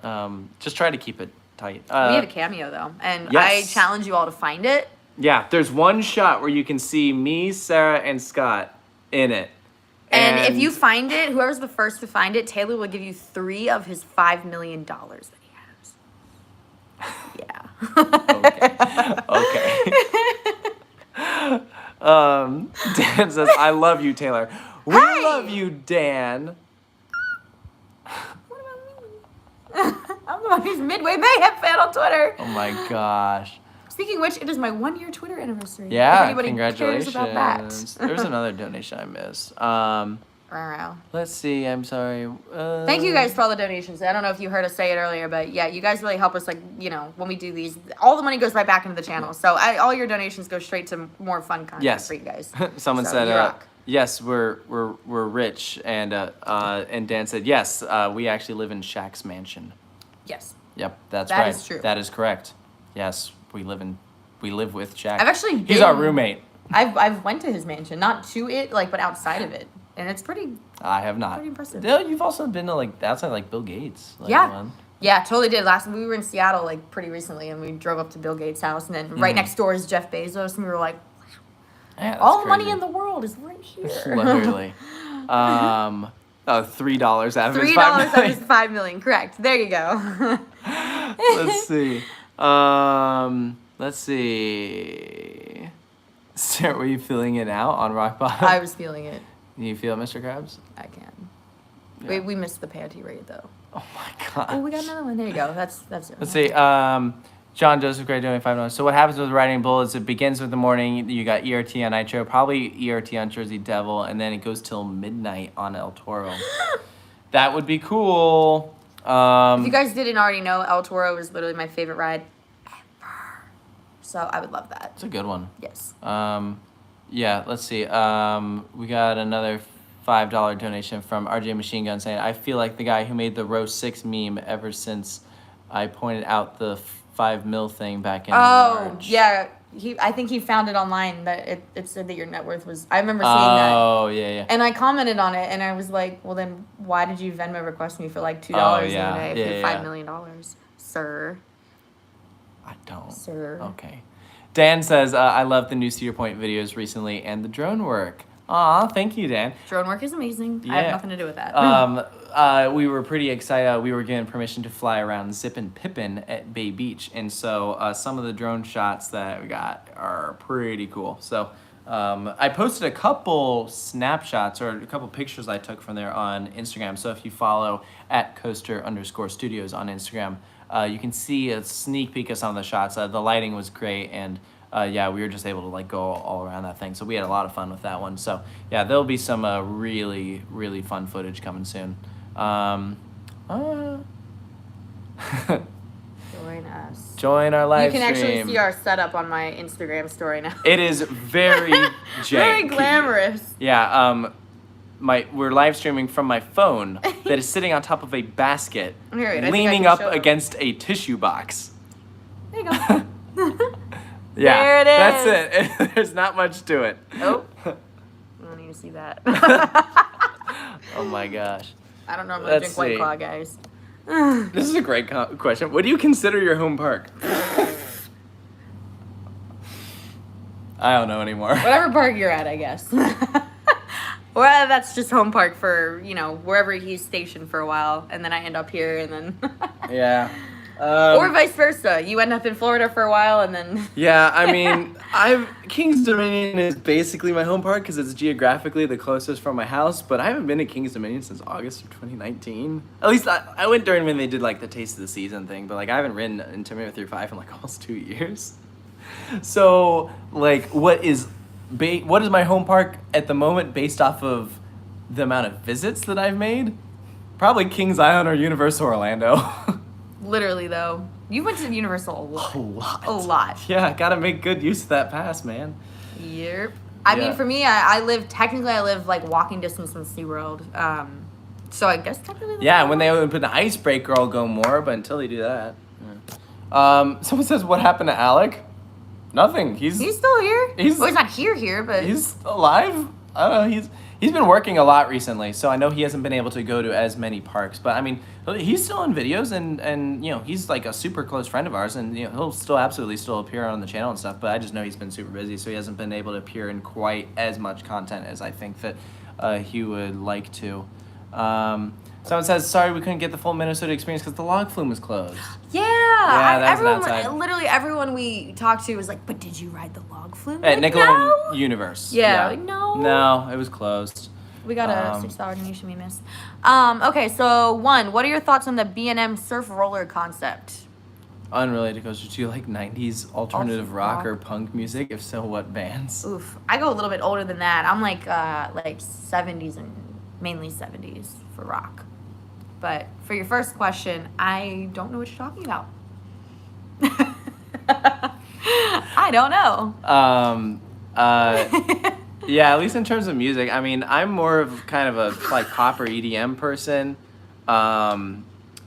Just try to keep it tight. We have a cameo, though, and yes. I challenge you all to find it. Yeah, there's one shot where you can see me, Sarah, and Scott in it. And if you find it, whoever's the first to find it, Taylor will give you 3 of his $5 million that he has. Yeah. Okay. Dan says, "I love you, Taylor." We love you, Dan. What about me? I'm He's Midway Mayhem fan on Twitter. Oh my gosh. Speaking of which, it is my 1-year Twitter anniversary. Yeah, if anybody congratulations. cares about that. There's another donation I missed. Let's see. I'm sorry. Thank you guys for all the donations. I don't know if you heard us say it earlier, but yeah, you guys really help us. Like, you know, when we do these, all the money goes right back into the channel. So all your donations go straight to more fun content for you guys. Someone so, said, yes, we're rich, and Dan said, yes, we actually live in Shaq's mansion. Yes. Yep, that's that right. That is true. That is correct. Yes, we live with Shaq. I've actually been, he's our roommate. I've went to his mansion, not to it, like, but outside of it, and it's pretty. I have not. Pretty impressive. No, you've also been to like outside like Bill Gates. Like, yeah. Yeah, totally did. We were in Seattle like pretty recently, and we drove up to Bill Gates' house, and then right next door is Jeff Bezos, and we were like, yeah, all the crazy. money in the world is right here. Literally. $3 out of his $5 out of his $5 million. Correct. There you go. Let's see. Let's see. Sarah, were you feeling it out on rock bottom? I was feeling it. You feel it, Mr. Krabs? I can. Yeah. We missed the panty raid though. Oh my god. Oh, we got another one. There you go. That's it. Let's see. John Joseph Gray doing $5. So what happens with writing bullets? It begins with the morning. You got ERT on Nitro, probably ERT on Jersey Devil, and then it goes till midnight on El Toro. That would be cool. If you guys didn't already know, El Toro is literally my favorite ride ever. So I would love that. It's a good one. Yes. Yeah, let's see. We got another $5 donation from RJ Machine Gun saying, I feel like the guy who made the Row 6 meme ever since I pointed out the 5 mil thing back in March. Yeah. I think he found it online that it said that your net worth was. I remember seeing that. Oh, yeah. And I commented on it, and I was like, well, then why did you Venmo request me for like $2 yeah. the other day if you Yeah, had $5 million? Sir. I don't. Sir. Okay. Dan says, I love the new Cedar Point videos recently and the drone work. Aw, thank you, Dan. Drone work is amazing. Yeah. I have nothing to do with that. We were pretty excited. We were given permission to fly around Zip and Pippin at Bay Beach. And so some of the drone shots that we got are pretty cool. So I posted a couple snapshots or a couple pictures I took from there on Instagram. So if you follow at coaster_studios on Instagram, you can see a sneak peek of some of the shots. The lighting was great, and yeah, we were just able to like go all around that thing. So we had a lot of fun with that one. So yeah, there'll be some really, really fun footage coming soon. Join us. Join our live You can stream. actually see our setup on my Instagram story now. It is very janky. Very glamorous. Yeah, we're live streaming from my phone that is sitting on top of a basket, Here, wait, leaning up against a tissue box. There you go. Yeah, there it is. That's it. There's not much to it. Oh, I don't need to see that. Oh my gosh. I don't normally drink White see. Claw, guys. This is a great question. What do you consider your home park? I don't know anymore. Whatever park you're at, I guess. Or that's just home park for, wherever he's stationed for a while, and then I end up here, and then... Yeah. Or vice versa. You end up in Florida for a while, and then... Yeah, I mean, Kings Dominion is basically my home park because it's geographically the closest from my house, but I haven't been to Kings Dominion since August of 2019. At least I went during when they did like the Taste of the Season thing, but like I haven't ridden Intamin through 5 in like almost 2 years. So like, what is my home park at the moment based off of the amount of visits that I've made? Probably Kings Island or Universal Orlando. Literally, though. You went to Universal a lot. A lot. A lot. Yeah, gotta make good use of that pass, man. Yep. I mean, for me, I live like walking distance from SeaWorld. So I guess technically. Yeah, when they open the icebreaker, I'll go more, but until they do that. Yeah. Someone says, what happened to Alec? Nothing. He's still here. Well, he's not here, but he's alive. I don't know. He's been working a lot recently, so I know he hasn't been able to go to as many parks. But I mean, he's still in videos, and he's like a super close friend of ours, and he'll still absolutely appear on the channel and stuff. But I just know he's been super busy, so he hasn't been able to appear in quite as much content as I think that he would like to. Someone says, sorry we couldn't get the full Minnesota experience because the log flume was closed. Literally everyone we talked to was like, but did you ride the log flume? At like, Nickelodeon no. Universe. Yeah. Like, no. No, it was closed. We got a 6-hour donation we missed. Okay, so what are your thoughts on the B&M surf roller concept? Unrelated Coaster, do you like 90s alternative rock or punk music? If so, what bands? Oof, I go a little bit older than that. I'm like 70s and mainly 70s for rock. But for your first question, I don't know what you're talking about. I don't know. Yeah, at least in terms of music. I mean, I'm more of kind of a like pop or EDM person.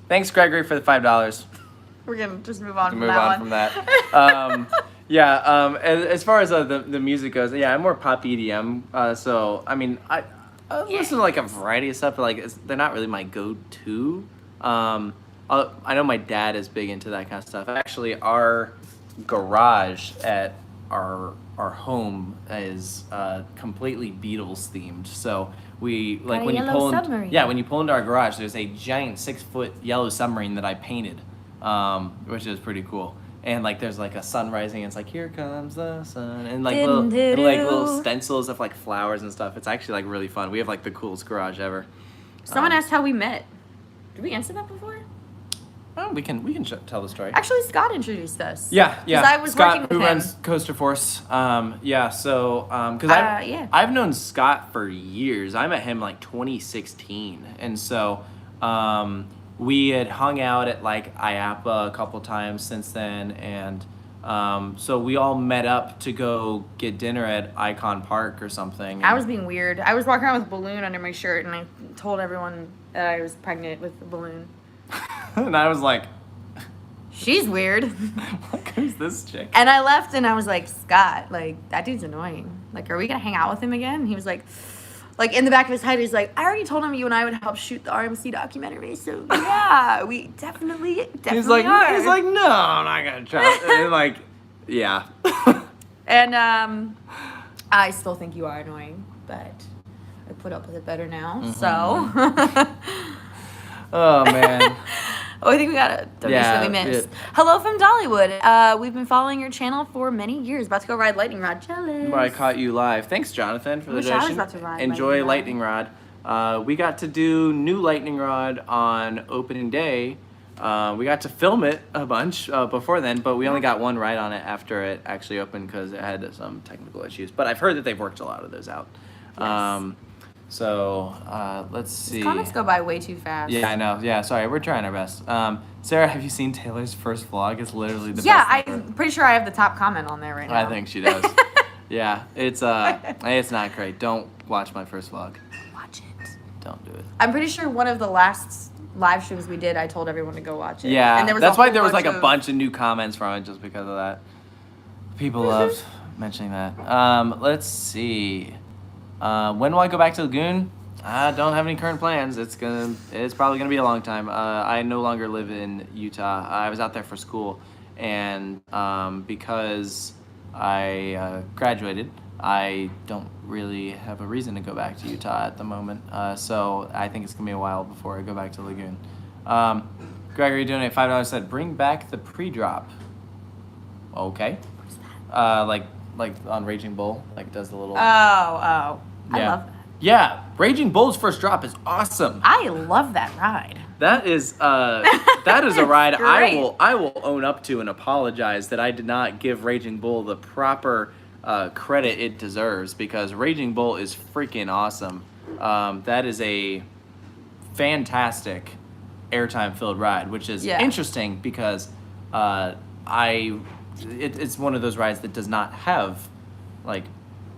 Thanks, Gregory, for the $5. We're gonna just move on From that. As far as the music goes, yeah, I'm more pop EDM. So I mean, I listen to like a variety of stuff, but like they're not really my go-to. I know my dad is big into that kind of stuff. Actually, our garage at our home is completely Beatles themed. So we like when you pull when you pull into our garage, there's a giant 6-foot yellow submarine that I painted. Which is pretty cool. And like there's like a sun rising, and it's like here comes the sun, and like little stencils of like flowers and stuff. It's actually like really fun. We have like the coolest garage ever. Someone asked how we met. Did we answer that before? Oh, we can tell the story. Actually, Scott introduced us. Yeah. I was Scott, working with who him. runs Coaster Force. Because I've known Scott for years. I met him like 2016, and so we had hung out at like IAPA a couple times since then, and so we all met up to go get dinner at Icon Park or something. I was being weird. I was walking around with a balloon under my shirt, and I told everyone that I was pregnant with the balloon. And I was like, she's weird. who's this chick? And I left, and I was like, Scott, like, that dude's annoying. Like, are we going to hang out with him again? And he was like in the back of his head, he's like, I already told him you and I would help shoot the RMC documentary. So, yeah, we definitely He's like, are. no, I'm not going to try. And like, yeah. And I still think you are annoying, but I put up with it better now, so. Oh, man. Oh, I think we got a donation that we missed. Hello from Dollywood. We've been following your channel for many years. About to go ride Lightning Rod. Jealous. Where I caught you live. Thanks, Jonathan, for the I was donation. about to ride Enjoy Lightning Rod. We got to do new Lightning Rod on opening day. We got to film it a bunch before then, but we only got one ride on it after it actually opened because it had some technical issues. But I've heard that they've worked a lot of those out. Yes. So let's see. These comments go by way too fast. Yeah, I know. Yeah, sorry. We're trying our best. Sarah, have you seen Taylor's first vlog? It's literally the best. Yeah, I'm pretty sure I have the top comment on there right now. I think she does. Yeah, it's not great. Don't watch my first vlog. Watch it. Don't do it. I'm pretty sure one of the last live streams we did, I told everyone to go watch it. Yeah, and there was that's why there was bunch like a bunch of new comments from it just because of that. People loved mentioning that. Let's see. When will I go back to Lagoon? I don't have any current plans. It's probably gonna be a long time. I no longer live in Utah. I was out there for school, and because I graduated, I don't really have a reason to go back to Utah at the moment. So I think it's gonna be a while before I go back to Lagoon. Gregory donated $5. Said bring back the pre-drop. Okay. What's that? Like on Raging Bull, like does the little. Oh. I love that. Yeah, Raging Bull's first drop is awesome. I love that ride. That is a ride Great. I will own up to and apologize that I did not give Raging Bull the proper credit it deserves, because Raging Bull is freaking awesome. That is a fantastic airtime filled ride, which is interesting because it's one of those rides that does not have like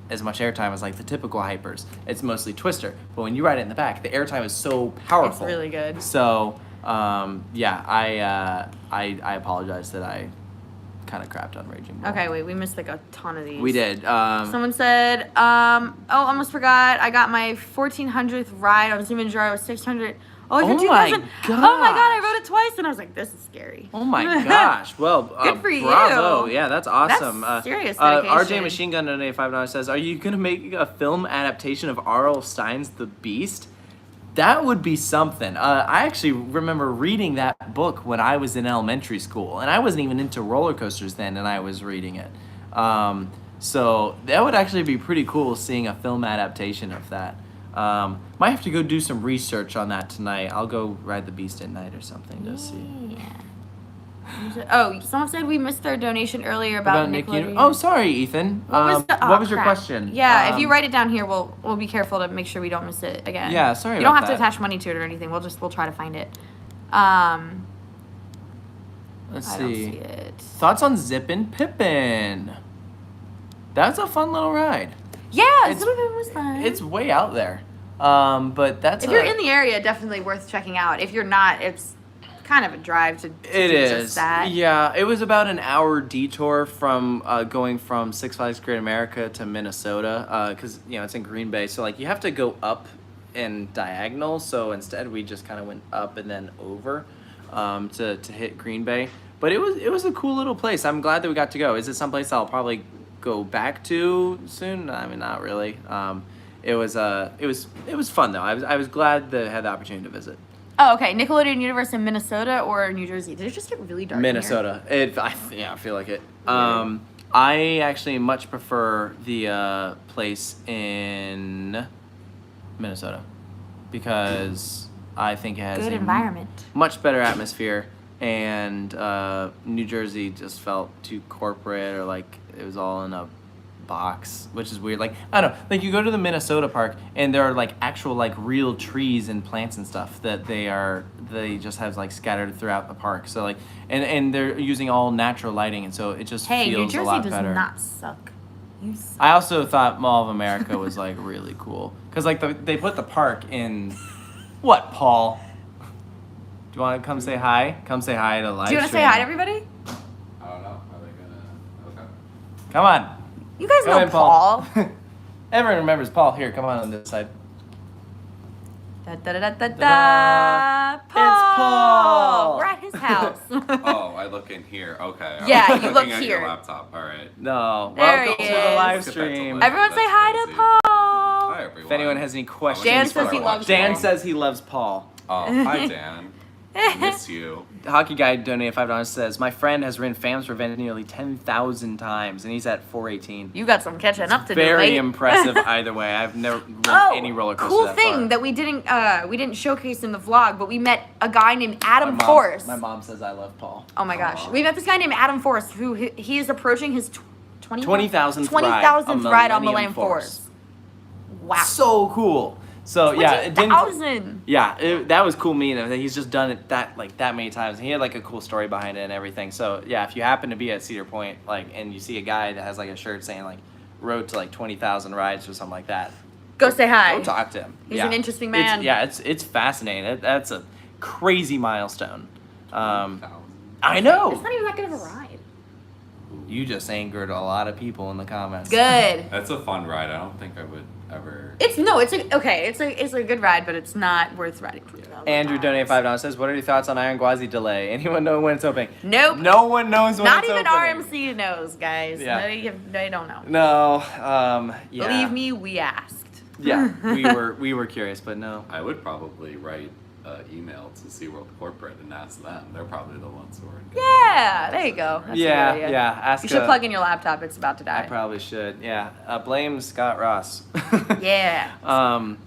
as much airtime as like the typical hypers. It's mostly twister, but when you ride it in the back, the airtime is so powerful. It's really good. So I apologize that I kind of crapped on Raging Bull. Okay, wait, we missed like a ton of these. We did. Someone said, almost forgot. I got my 1400th ride on Zoom and Jaro was 600. Oh, Oh for 2000. my Oh my god, I rode it twice and I was like, this is scary. Oh my gosh. Well, Good for bravo. you. Yeah, that's awesome. That's serious RJ dedication. Machine Gun donated $5 says, are you going to make a film adaptation of R.L. Stein's The Beast? That would be something. I actually remember reading that book when I was in elementary school, and I wasn't even into roller coasters then, and I was reading it. So that would actually be pretty cool seeing a film adaptation of that. Might have to go do some research on that tonight. I'll go ride the Beast at night or something to see. Oh, someone said we missed their donation earlier about Nickelodeon. Oh, sorry, Ethan. What was your question? Yeah, if you write it down here, we'll be careful to make sure we don't miss it again. Yeah, sorry. You don't have to attach money to it or anything. We'll try to find it. Let's I see. don't see it. Thoughts on Zippin' Pippin? That's a fun little ride. Yeah, Zippin' Pippin was fun. It's way out there. But that's if you're in the area, definitely worth checking out. If you're not, it's kind of a drive to it do is. just that. Yeah, it was about an hour detour from going from Six Flags Great America to Minnesota because it's in Green Bay, so like you have to go up and diagonal. So instead, we just kind of went up and then over to hit Green Bay. But it was a cool little place. I'm glad that we got to go. Is it someplace I'll probably go back to soon? I mean, not really. It was fun though. I was glad that I had the opportunity to visit. Oh, okay. Nickelodeon Universe in Minnesota or New Jersey? Did it just get really dark? Minnesota. I feel like it. I actually much prefer the place in Minnesota because I think it has good a environment, much better atmosphere, and New Jersey just felt too corporate or like it was all in a box, which is weird. Like, I don't know, like you go to the Minnesota park and there are like actual like real trees and plants and stuff that they just have like scattered throughout the park. So like and they're using all natural lighting, and so it just feels New Jersey a lot does better. not suck. You suck. I also thought Mall of America was like really cool because like they put the park in what, Paul? Do you want to come say hi? Come say hi to Livestream. Do you want to say hi to everybody? I don't know. Are they gonna? Okay. Come on. You guys Go know ahead, Paul. Everyone remembers Paul. Here, come on this side. Da, da, da, da, da, da. Paul. It's Paul. We're at his house. Oh, I look in here. Okay. Yeah, I was you looking look at here. Your laptop. All right. No. There Welcome he to the is. live Let's get stream. back to Everyone say hi to Crazy. Paul. Hi, everyone. If anyone has any questions, Dan for says he Paul. loves Dan Paul. says he loves Paul. Oh, hi, Dan. I miss you. Hockey Guy donated $5. Says my friend has ridden Fam's Revenge nearly 10,000 times, and he's at 418. You got some catching up to do. Very mate. impressive either way. I've never ridden any roller coaster cool that thing far. that we didn't showcase in the vlog, but we met a guy named Adam my Forrest. mom says I love Paul. Oh my gosh, we met this guy named Adam Forrest, who he is approaching his 20,000th ride on Millennium Force. Wow. So cool. So yeah, it didn't. 20,000. Yeah, that was cool meeting him. He's just done it that many times. He had like a cool story behind it and everything. So yeah, if you happen to be at Cedar Point, like, and you see a guy that has like a shirt saying like "Road to like 20,000 rides" or something like that, Go say hi. go talk to him. He's an interesting man. It's fascinating. That's a crazy milestone. I It's know. not even that good of a ride. You just angered a lot of people in the comments. Good. That's a fun ride. I don't think I would ever. It's a good ride, but it's not worth riding. 20,000 Andrew times. donated $5. Says, "What are your thoughts on Iron Gwazi delay? Anyone know when it's opening?" Nope. No one knows when Not it's even opening. RMC knows, guys. Yeah. They don't know. No. Yeah. Believe me, we asked. Yeah, we were curious, but no. I would probably write email to SeaWorld Corporate and ask them. They're probably the ones who are. Yeah, there you go. That's a good idea. Yeah. Ask. You should plug in your laptop. It's about to die. I probably should. Yeah. Blame Scott Ross. Yeah.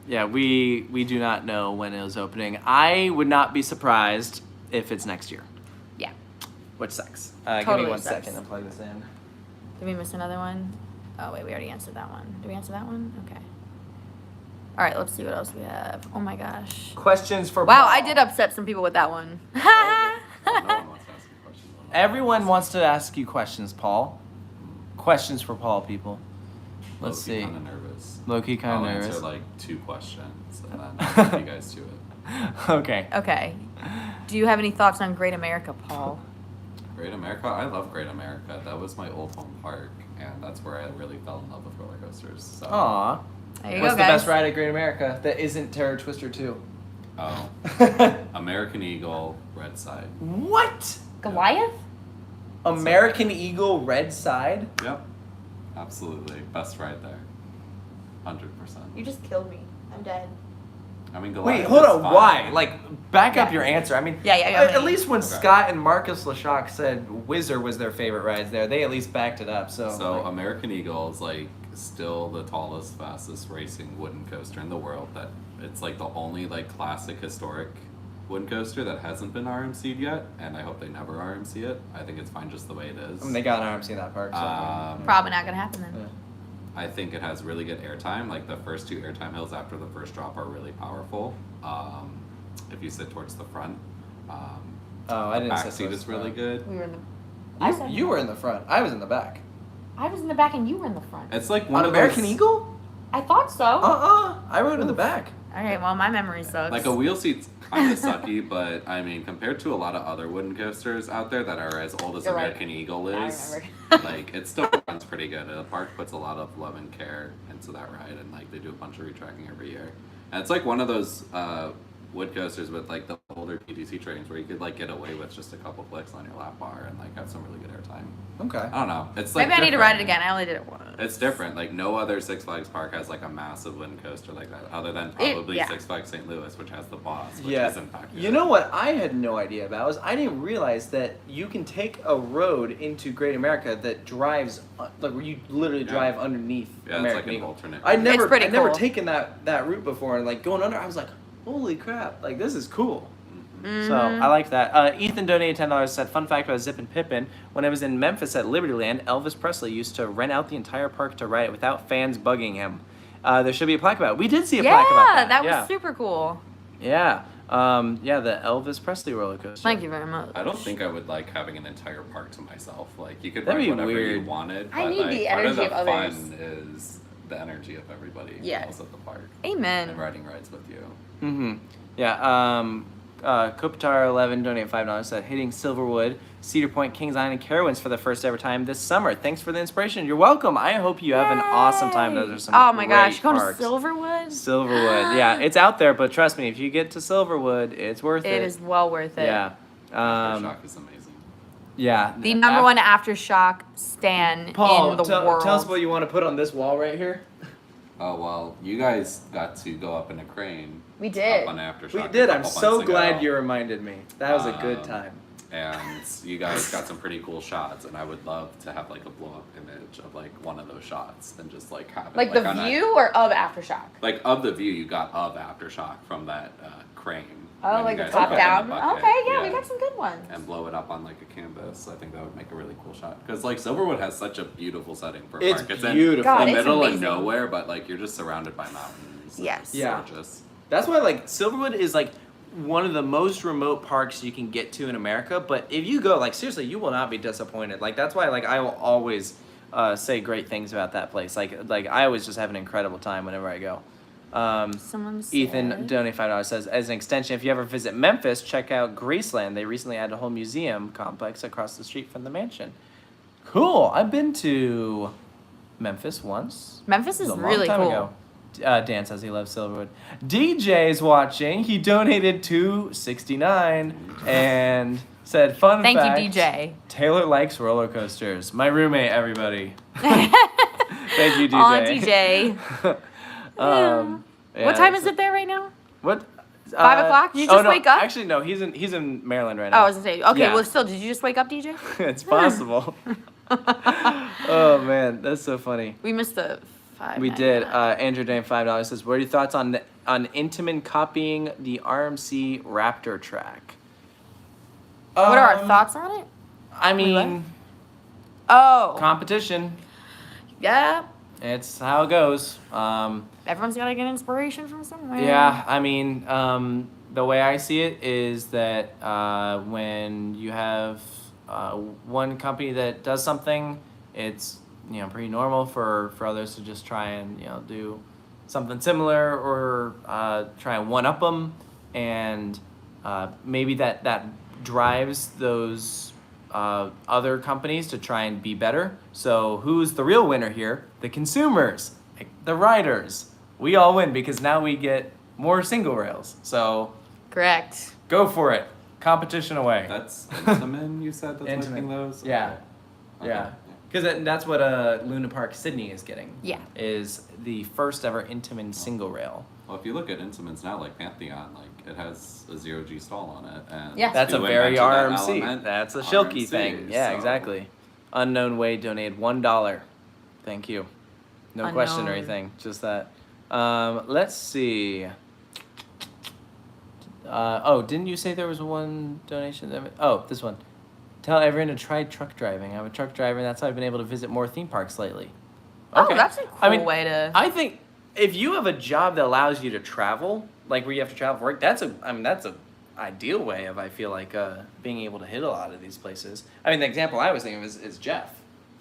Yeah. We do not know when it was opening. I would not be surprised if it's next year. Yeah. Which sucks. Give Totally me one sucks. second to plug this in. Did we miss another one? Oh wait, we already answered that one. Did we answer that one? Okay. All right, let's see what else we have. Oh my gosh. Questions for Wow, Paul. I did upset some people with that one. No one wants to ask a question. Everyone wants to ask you questions, Paul. Questions for Paul, people. Let's see. Kind of nervous. Low-key kind I'll of nervous. answer like 2 questions and then I'll leave you guys to it. Okay. Okay. Do you have any thoughts on Great America, Paul? Great America. I love Great America. That was my old home park, and that's where I really fell in love with roller coasters. So. Aw. There you What's go, the guys. best ride at Great America that isn't Terror Twister 2? Oh. American Eagle, Red Side. What? Goliath? American Eagle Red Side? Yep. Absolutely. Best ride there. 100%. You just killed me. I'm dead. I mean, Wait, Goliath hold is on. fine. Why? Like, back up your answer. I mean, Yeah, at least when Okay. Scott and Marcus Lashock said Whizzer was their favorite rides there, they at least backed it up. So, So like, American Eagle is like still the tallest, fastest racing wooden coaster in the world. That it's like the only like classic historic wooden coaster that hasn't been RMC'd yet, and I hope they never RMC it. I think it's fine just the way it is. I mean, they got an RMC in that park. So, Probably not gonna happen then. yeah. I think it has really good airtime. Like the first two airtime hills after the first drop are really powerful. If you sit towards the front, Oh, I didn't back sit seat towards is the really front. good. We were in the. I said You were in the front. I was in the back. I was in the back and you were in the front. It's like one On of American those, Eagle? I thought so. I rode in the back. All right. Well, my memory sucks. Like a wheel seat's kind of sucky, but I mean, compared to a lot of other wooden coasters out there that are as old as You're right. American Eagle I is, remember. like it still runs pretty good. The park puts a lot of love and care into that ride, and like they do a bunch of retracking every year. And it's like one of those wood coasters with like the older PTC trains where you could like get away with just a couple clicks on your lap bar and like have some really good airtime. Okay. I don't know. It's like Maybe I need to ride it different. again. I only did it once. It's different. Like no other Six Flags park has like a massive wooden coaster like that, other than probably yeah. Six Flags St. Louis, which has the Boss, which Yeah. isn't that good. You know what I had no idea about was I didn't realize that you can take a road into Great America that drives like where you literally Yeah. drive underneath Yeah, it's American like an Eagle. alternate. I'd never pretty I'd never cool. taken that route before and like going under I was like, holy crap, like this is cool. Mm-hmm. So I like that. Ethan donated $10. Said, "Fun fact about Zip and Pippin: when I was in Memphis at Libertyland, Elvis Presley used to rent out the entire park to ride it without fans bugging him. There should be a plaque about it. We did see a plaque about that. that was yeah. super cool. Yeah. Yeah, the Elvis Presley roller coaster. Thank you very much. I don't think I would like having an entire park to myself. Like you could That'd ride be whatever you weird. wanted. I but, need like, the part energy of of the others. fun is the energy of everybody Yeah. else at the park Amen. and riding rides with you. Mm-hmm. Yeah. Kopitar11 donated $5. Said, hitting Silverwood, Cedar Point, Kings Island, and Carowinds for the first ever time this summer. Thanks for the inspiration. You're welcome. I hope you have an awesome time. Those are some Oh my gosh, great going parks. to Silverwood? Silverwood. Yeah, it's out there, but trust me, if you get to Silverwood, it's worth it. It is well worth it. Yeah. Aftershock is amazing. Yeah. The number one aftershock stan Paul, in the tell world. us what you want to put on this wall right here. Oh well, you guys got to go up in a crane. We did. Up on Aftershock. We a did. I'm couple so months glad ago. you reminded me. That was a good time. And you guys got some pretty cool shots, and I would love to have like a blow up image of like one of those shots and just like have it Like the on a- view or of aftershock? like of the view you got of Aftershock from that crane. Oh, when like you the guys top put it in down? the bucket. Okay, yeah, we got some good ones. And blow it up on like a canvas. I think that would make a really cool shot. Because like Silverwood has such a beautiful setting for a It's park. It's beautiful. in God, the it's middle amazing. of nowhere, but like you're just surrounded by mountains. Yes. It's Yeah. gorgeous. That's why, like, Silverwood is, like, one of the most remote parks you can get to in America. But if you go, like, seriously, you will not be disappointed. Like, that's why, like, I will always say great things about that place. Like I always just have an incredible time whenever I go. Someone said. Ethan donated $5 says, as an extension, if you ever visit Memphis, check out Graceland. They recently added a whole museum complex across the street from the mansion. Cool. I've been to Memphis once. Memphis It is was a long really time cool. ago. Dan says he loves Silverwood. DJ's watching. He donated $2.69 and said, fun Thank fact, you, DJ. Taylor likes roller coasters. My roommate, everybody. Thank you, DJ. Aw, DJ. Yeah, What time is so- it there right now? What? 5 o'clock? Did you just no, wake up? Actually, no. He's in Maryland right Oh, now. I was gonna say. Okay, Yeah. well, still, did you just wake up, DJ? It's possible. Oh man, that's so funny. We missed the 5. We did. Andrew Dane $5 says, "What are your thoughts on Intamin copying the RMC Raptor track?" What are our thoughts on it? I mean, Oh, competition. yeah. It's how it goes. Everyone's got to get inspiration from somewhere. Yeah, I mean, the way I see it is that when you have one company that does something, it's pretty normal for others to just try and do something similar or try and one up them, and maybe that drives those other companies to try and be better. So who's the real winner here? The consumers, like the riders. We all win because now we get more single rails. So Correct. go for it. Competition away. That's Intamin, you said, that's Intamin. making those? Yeah. Okay. Yeah. Because that's what Luna Park Sydney is getting. Yeah. Is the first ever Intamin single rail. Well, if you look at Intamin's now, like Pantheon, like it has a 0G stall on it, and Yeah. That's a to very invent that RMC. element, That's a Shilky RMC, thing. Yeah, so- exactly. Unknown Wade donated $1. Thank you. No question or Unknown. anything. Just that. Let's see. Didn't you say there was one donation? This one. Tell everyone to try truck driving. I'm a truck driver, and that's how I've been able to visit more theme parks lately. Oh, that's a cool way to. I think if you have a job that allows you to travel, like where you have to travel for work, that's a ideal way of, I feel like, being able to hit a lot of these places. I mean, the example I was thinking of is Jeff.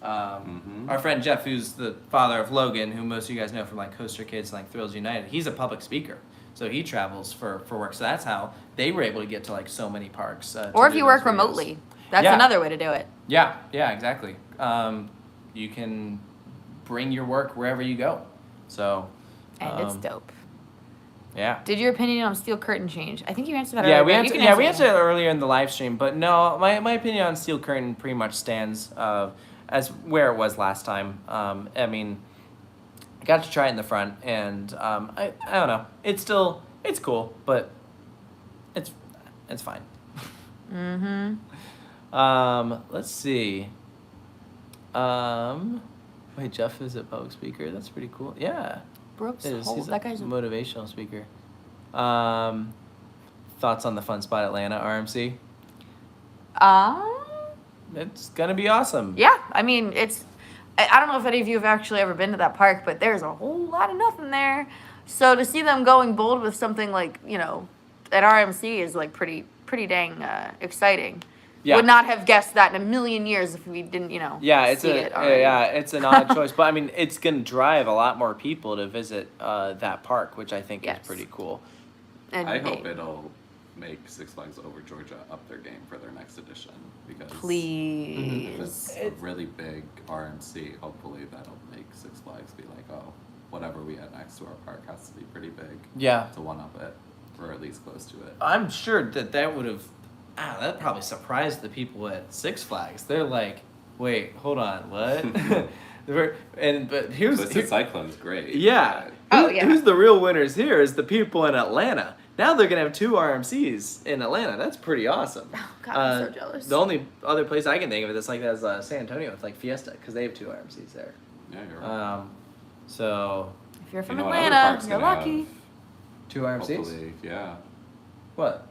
Our friend Jeff, who's the father of Logan, who most of you guys know from like Coaster Kids and like Thrills United. He's a public speaker, so he travels for work. So that's how they were able to get to like so many parks. Or to if do you work those videos. remotely, that's Yeah. another way to do it. Yeah, exactly. You can bring your work wherever you go. So. And it's dope. Yeah. Did your opinion on steel curtain change? I think you answered that Yeah, earlier. we but answered. you Yeah, can we answer answered it earlier in the live stream, but no, my opinion on steel curtain pretty much stands as where it was last time. I mean, I got to try it in the front, and I don't know. It's cool, but it's fine. Let's see. Wait, Jeff is a public speaker. That's pretty cool. Yeah. Brooks It is. Holt. He's That guy's a motivational speaker. Thoughts on the Fun Spot Atlanta RMC? It's gonna be awesome. Yeah, I mean, I don't know if any of you have actually ever been to that park, but there's a whole lot of nothing there. So to see them going bold with something like, an RMC is like pretty dang exciting. Yeah. Would not have guessed that in a million years if we didn't, Yeah, it's see it already. it's an odd choice, but I mean, it's gonna drive a lot more people to visit that park, which I think Yes. is pretty cool. And I hope it'll make Six Flags Over Georgia up their game for their next edition, because please. it's a really big RMC. Hopefully that'll make Six Flags be like, oh, whatever we had next to our park has to be pretty big Yeah, to one up it, or at least close to it. I'm sure that would have. That probably surprised the people at Six Flags. They're like, wait, hold on, what? But here's Twisted Cyclone's great. yeah. Oh, yeah. Who's the real winners here is the people in Atlanta. Now they're gonna have 2 RMCs in Atlanta. That's pretty awesome. Oh, God, I'm so jealous. The only other place I can think of that's like that is San Antonio with like Fiesta, because they have 2 RMCs there. Yeah, you're right. So If you're from You know what other Atlanta, park's you're gonna lucky. have? 2 RMCs. Hopefully, yeah. What?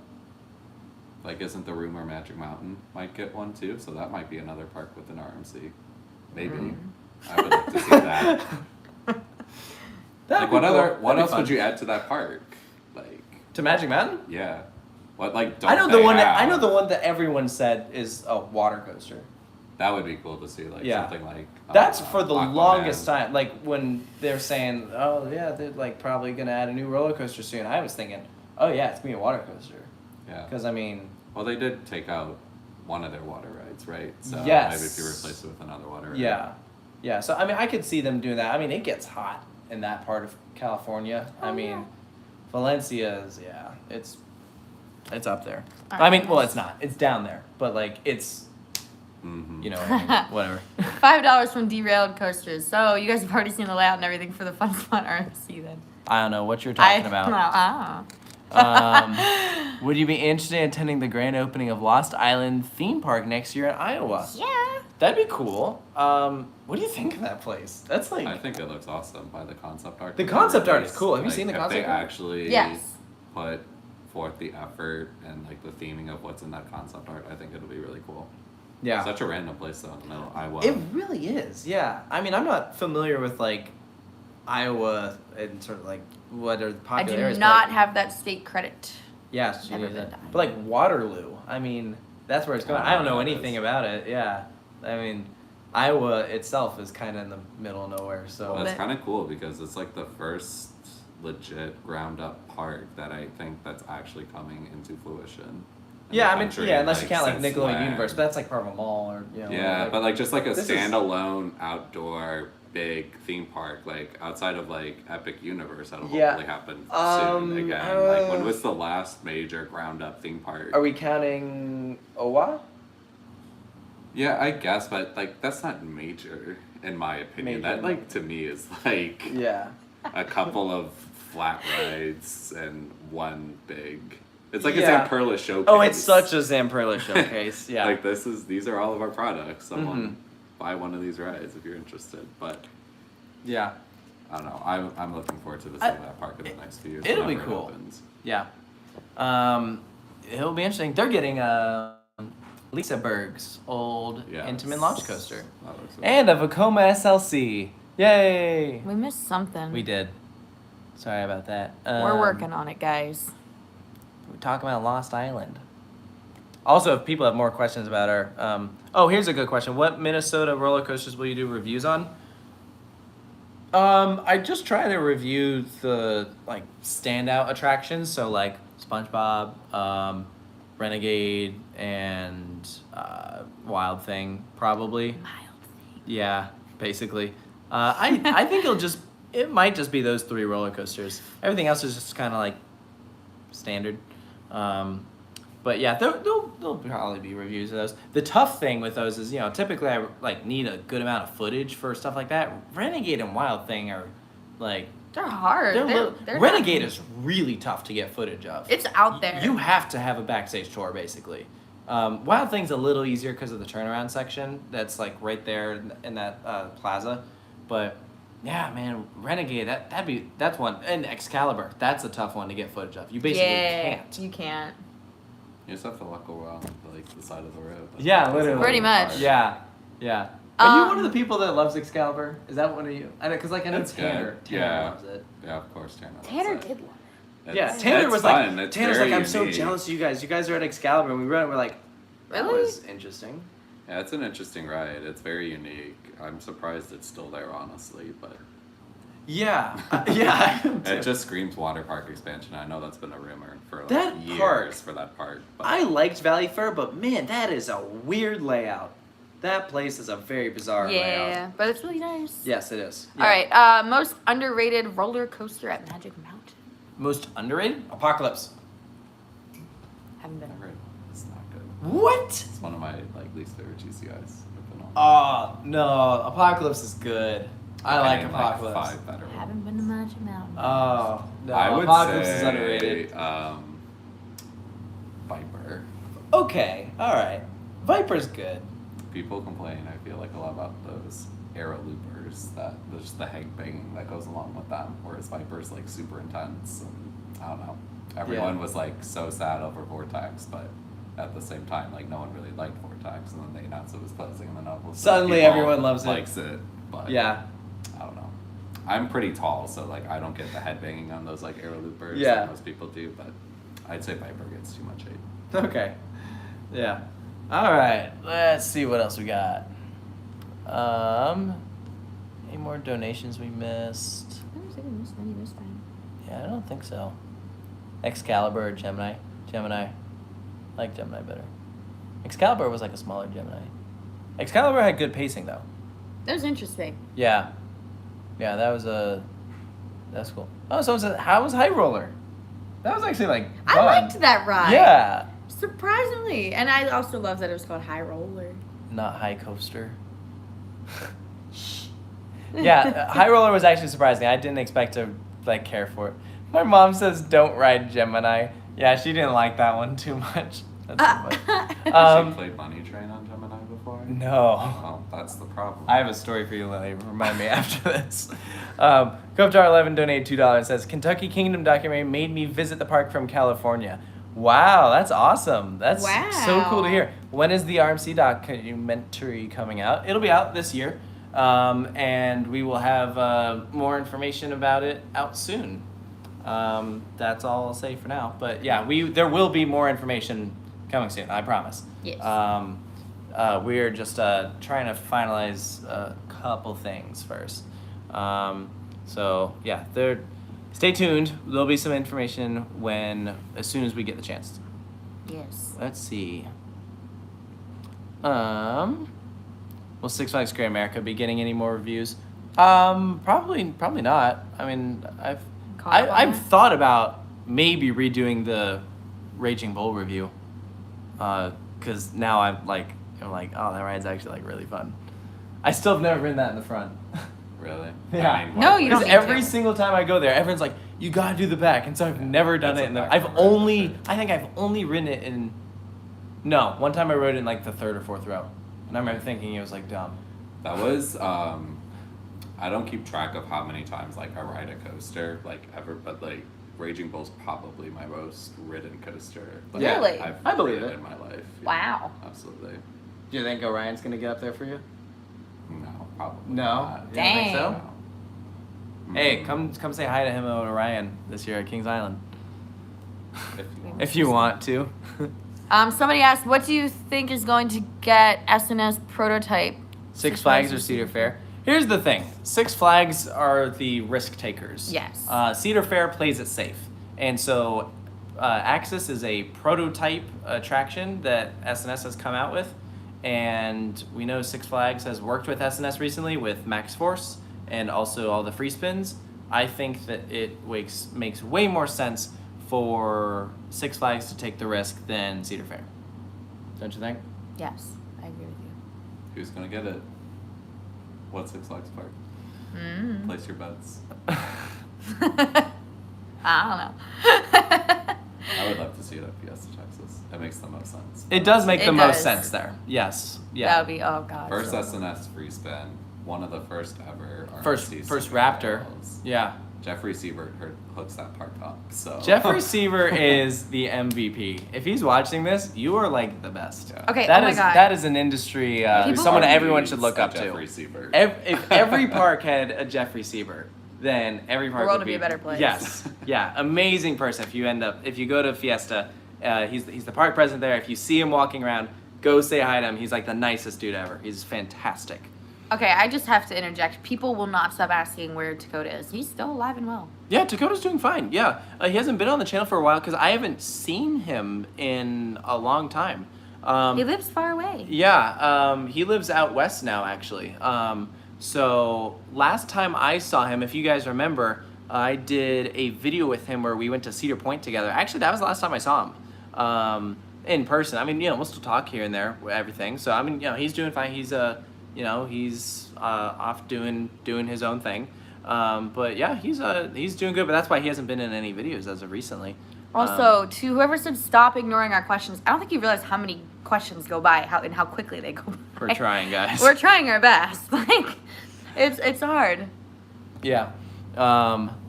Like, isn't the rumor Magic Mountain might get one too? So that might be another park with an RMC. Maybe. I would like to see that. Like, what else would you add to that park? Like, to Magic Mountain? yeah. What, like, don't I know the they one. have? I know the one that everyone said is a water coaster. That would be cool to see, like, Yeah. something like. That's for the Aquaman. longest time. Like when they're saying, "Oh yeah, they're like probably gonna add a new roller coaster soon." I was thinking, "Oh yeah, it's gonna be a water coaster." Yeah. Because I mean, Well, they did take out one of their water rides, right? So Yes. maybe if you replace it with another water ride. yeah. So I mean, I could see them doing that. I mean, it gets hot in that part of California. I mean, yeah. Valencia is it's up there. Alright. I mean, well, it's not. It's down there, but like it's Mm-hmm. you know what I mean? Whatever. $5 from Derailed Coasters. So you guys have already seen the layout and everything for the Fun Spot RMC then. I don't know what you're talking about. Would you be interested in attending the grand opening of Lost Island theme park next year in Iowa? Yeah. That'd be cool. What do you think of that place? That's like I think it looks awesome by the concept art. The that they concept art is released. cool. Have you Like, seen the if concept they art? actually Yes. put forth the effort and like the theming of what's in that concept art, I think it'll be really cool. yeah. Such a random place though in the middle of Iowa. It really is. Yeah. I mean, I'm not familiar with like Iowa and sort of like what are the I popular do areas. not but, like, have that state credit. Yes, Never you been do. to But like Waterloo, I mean, that's where it's going. I don't know anything about it. Yeah. I mean, Iowa itself is kind of in the middle of nowhere. So Well, that's But- kind of cool because it's like the first legit ground up park that I think that's actually coming into fruition. in yeah, the I mean, country, yeah, unless you count like since Nickelodeon when. Universe, but that's like part of a mall or Yeah, like, but like just like a this is- standalone outdoor big theme park, like outside of like Epic Universe, that'll Yeah. hopefully happen Um, soon again. Like when was the last major ground up theme park? Are we counting Owa? Yeah, I guess, but like that's not major in my opinion. Major. That like to me is like Yeah. a couple of flat rides and one big. It's like Yeah. a Zamperla showcase. Oh, it's such a Zamperla showcase. Yeah. Like these are all of our products. Someone buy one of these rides if you're interested. But yeah. I don't know. I'm looking forward to visiting that park in the next few years. It'll be whenever it cool. opens. Yeah. It'll be interesting. They're getting Lisa Berg's old Yes. Intamin launch coaster. That looks And a Vekoma SLC. Yay! We missed something. We did. Sorry about that. We're working on it, guys. We're talking about Lost Island. Also, if people have more questions about our... here's a good question. What Minnesota roller coasters will you do reviews on? I just try to review the, like, standout attractions. So, like, SpongeBob, Renegade, and Wild Thing, probably. Mild thing. Yeah, basically. I think it might just be those 3 roller coasters. Everything else is just kind of like standard. But yeah, there'll probably be reviews of those. The tough thing with those is, typically I like need a good amount of footage for stuff like that. Renegade and Wild Thing are like They're hard. They're Renegade not- is really tough to get footage of. It's out there. You have to have a backstage tour, basically. Wild Thing's a little easier because of the turnaround section that's like right there in that plaza. But yeah, man, Renegade, that's one. And Excalibur, that's a tough one to get footage of. You basically can't. You can't. You just have to walk around like the side of the road. Yeah, literally. Pretty much. Yeah. Are you one of the people that loves Excalibur? Is that one of you? I know, because like I know It's Tanner. good. Tanner Yeah. loves it. Yeah, of course, Tanner. loves Tanner it. did love it. Yeah, It's- Tanner it's was fun. like, It's Tanner's very like, I'm so unique. jealous of you guys. You guys are at Excalibur, and we run. We're like, that Really? was interesting. Yeah, it's an interesting ride. It's very unique. I'm surprised it's still there, honestly, but Yeah, yeah. it just screams water park expansion. I know that's been a rumor for like That years park- for that park. But I liked Valleyfair, but man, that is a weird layout. That place is a very bizarre layout. Yeah, but it's really nice. Yes, it is. All right. Most underrated roller coaster at Magic Mountain. Most underrated? Apocalypse. Haven't been. never- it's not good. What? It's one of my like least favorite GCIs I've been on. Oh no, Apocalypse is good. I like named, Apocalypse. Like 5 better ones. Haven't been to Magic Mountain. Oh no, I would Apocalypse say, is underrated. Viper. Okay, all right. Viper's good. People complain, I feel like, a lot about those aero loopers, that there's the head banging that goes along with them, whereas Viper's like super intense, and I don't know. Everyone was like so sad over Vortex, but at the same time, like no one really liked Vortex, and then they announced it was closing, and then all of a sudden Suddenly people everyone loves it. likes it. But Yeah. I don't know. I'm pretty tall, so like I don't get the head banging on those like aero loopers Yeah. that most people do, but I'd say Viper gets too much hate. Okay. Yeah. All right. Let's see what else we got. Any more donations we missed? I don't think we missed any this time. Yeah, I don't think so. Excalibur or Gemini? Gemini. I like Gemini better. Excalibur was like a smaller Gemini. Excalibur had good pacing though. That was interesting. Yeah. Yeah, that's cool. Oh, so how was High Roller? That was actually like I fun. liked that ride. Yeah. Surprisingly. And I also love that it was called High Roller. Not High Coaster. Yeah, High Roller was actually surprising. I didn't expect to like care for it. My mom says don't ride Gemini. Yeah, she didn't like that one too much. That's so funny. Have you played Money Train on Gemini before? No. Well, that's the problem. I have a story for you, Lily. Remind me after this. Coptar11 donated $2 and says, Kentucky Kingdom documentary made me visit the park from California. Wow, that's awesome. That's so cool to hear. When is the RMC documentary coming out? It'll be out this year. And we will have more information about it out soon. That's all I'll say for now. But yeah, there will be more information coming soon, I promise. Yes. We're just trying to finalize a couple things first. So yeah, stay tuned. There'll be some information as soon as we get the chance. Yes. Let's see. Will Six Flags Great America be getting any more reviews? Probably not. I mean, I've thought about maybe redoing the Raging Bull review. Because now I'm like, oh, that ride's actually like really fun. I still have never ridden that in the front. Really? Yeah. I mean, No, what- you don't Because need every to. single time I go there, everyone's like, you gotta do the back, and so I've never done That's it. a back camera, I think I've only ridden it in. No, one time I rode it in like the third or fourth row, and I remember thinking it was like dumb. That was I don't keep track of how many times like I ride a coaster like ever, but like Raging Bull's probably my most ridden coaster. Like, Yeah. Really? I've I believe ridden it. in my life. Wow. Absolutely. Do you think Orion's gonna get up there for you? No, probably No. not. You don't think so? Dang. No. Hey, come say hi to him and Orion this year at Kings Island. If you want. If you want to. Somebody asked, what do you think is going to get SNS prototype? Six Flags or Cedar Fair? Here's the thing. Six Flags are the risk takers. Yes. Cedar Fair plays it safe. And so Axis is a prototype attraction that SNS has come out with. And we know Six Flags has worked with SNS recently with Max Force and also all the free spins. I think that it makes way more sense for Six Flags to take the risk than Cedar Fair. Don't you think? Yes, I agree with you. Who's gonna get it? What's Six Flags Park? Place your bets. I don't know. I would love to see it at Fiesta Texas. It makes the most sense. It does make It the most does. sense there. Yes. Yeah. That would be, oh god. First so- SNS free spin, one of the first ever. First RMC Raptor. singles. Yeah. Jeffrey Siebert hooks that park up. So Jeffrey Seaver is the MVP. If he's watching this, you are like the best. Yeah. Okay, That oh my is God. that is an industry People someone are- everyone should look A up Jeffrey to. Siebert. If every park had a Jeffrey Seaver, then every park world would would be a better place. Yes, yeah, amazing person. If you go to Fiesta, he's the park president there. If you see him walking around, go say hi to him. He's like the nicest dude ever. He's fantastic. Okay, I just have to interject. People will not stop asking where Dakota is. He's still alive and well. Yeah, Dakota's doing fine. Yeah, he hasn't been on the channel for a while because I haven't seen him in a long time. He lives far away. Yeah, he lives out west now, actually. So last time I saw him, if you guys remember, I did a video with him where we went to Cedar Point together. Actually, that was the last time I saw him in person. I mean, we'll still talk here and there, everything. So I mean, he's doing fine. He's he's off doing his own thing. But yeah, he's doing good. But that's why he hasn't been in any videos as of recently. Also, to whoever said stop ignoring our questions, I don't think you realize how many questions go by, how quickly they go by. We're trying, guys. We're trying our best. Like, it's hard. Yeah.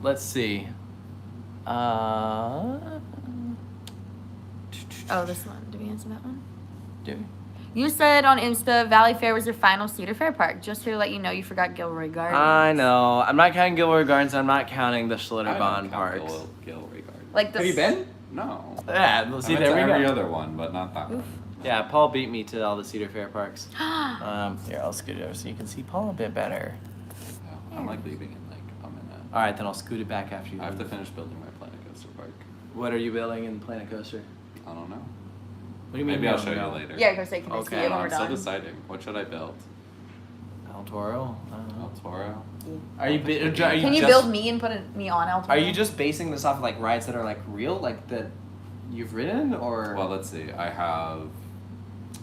Let's see. Oh, this one. Did we answer that one? Do we? You said on Insta, Valleyfair was your final Cedar Fair park. Just to let you know, you forgot Gilroy Gardens. I know. I'm not counting Gilroy Gardens. I'm not counting the I don't Schlitterbahn count parks. Gilroy Garden. Like the Have you been? No. Yeah. Well, see, I went there to we every go. other one, but not that one. Yeah, Paul beat me to all the Cedar Fair parks. Here, I'll scoot it over so you can see Paul a bit better. Yeah, I'm like leaving in like a minute. All right, then I'll scoot it back after you. I have to leave. finish building my Planet Coaster Park. What are you building in Planet Coaster? I don't know. What do you mean? Maybe you I'll don't show know? you later. Yeah, go say, can I Okay, see it when I'm we're still done? deciding. What should I build? El Toro. I don't know. El Toro? Are you? Can you build me and put me on El Toro? Are you just basing this off of like rides that are like real, like that you've ridden, or? Well, let's see. I have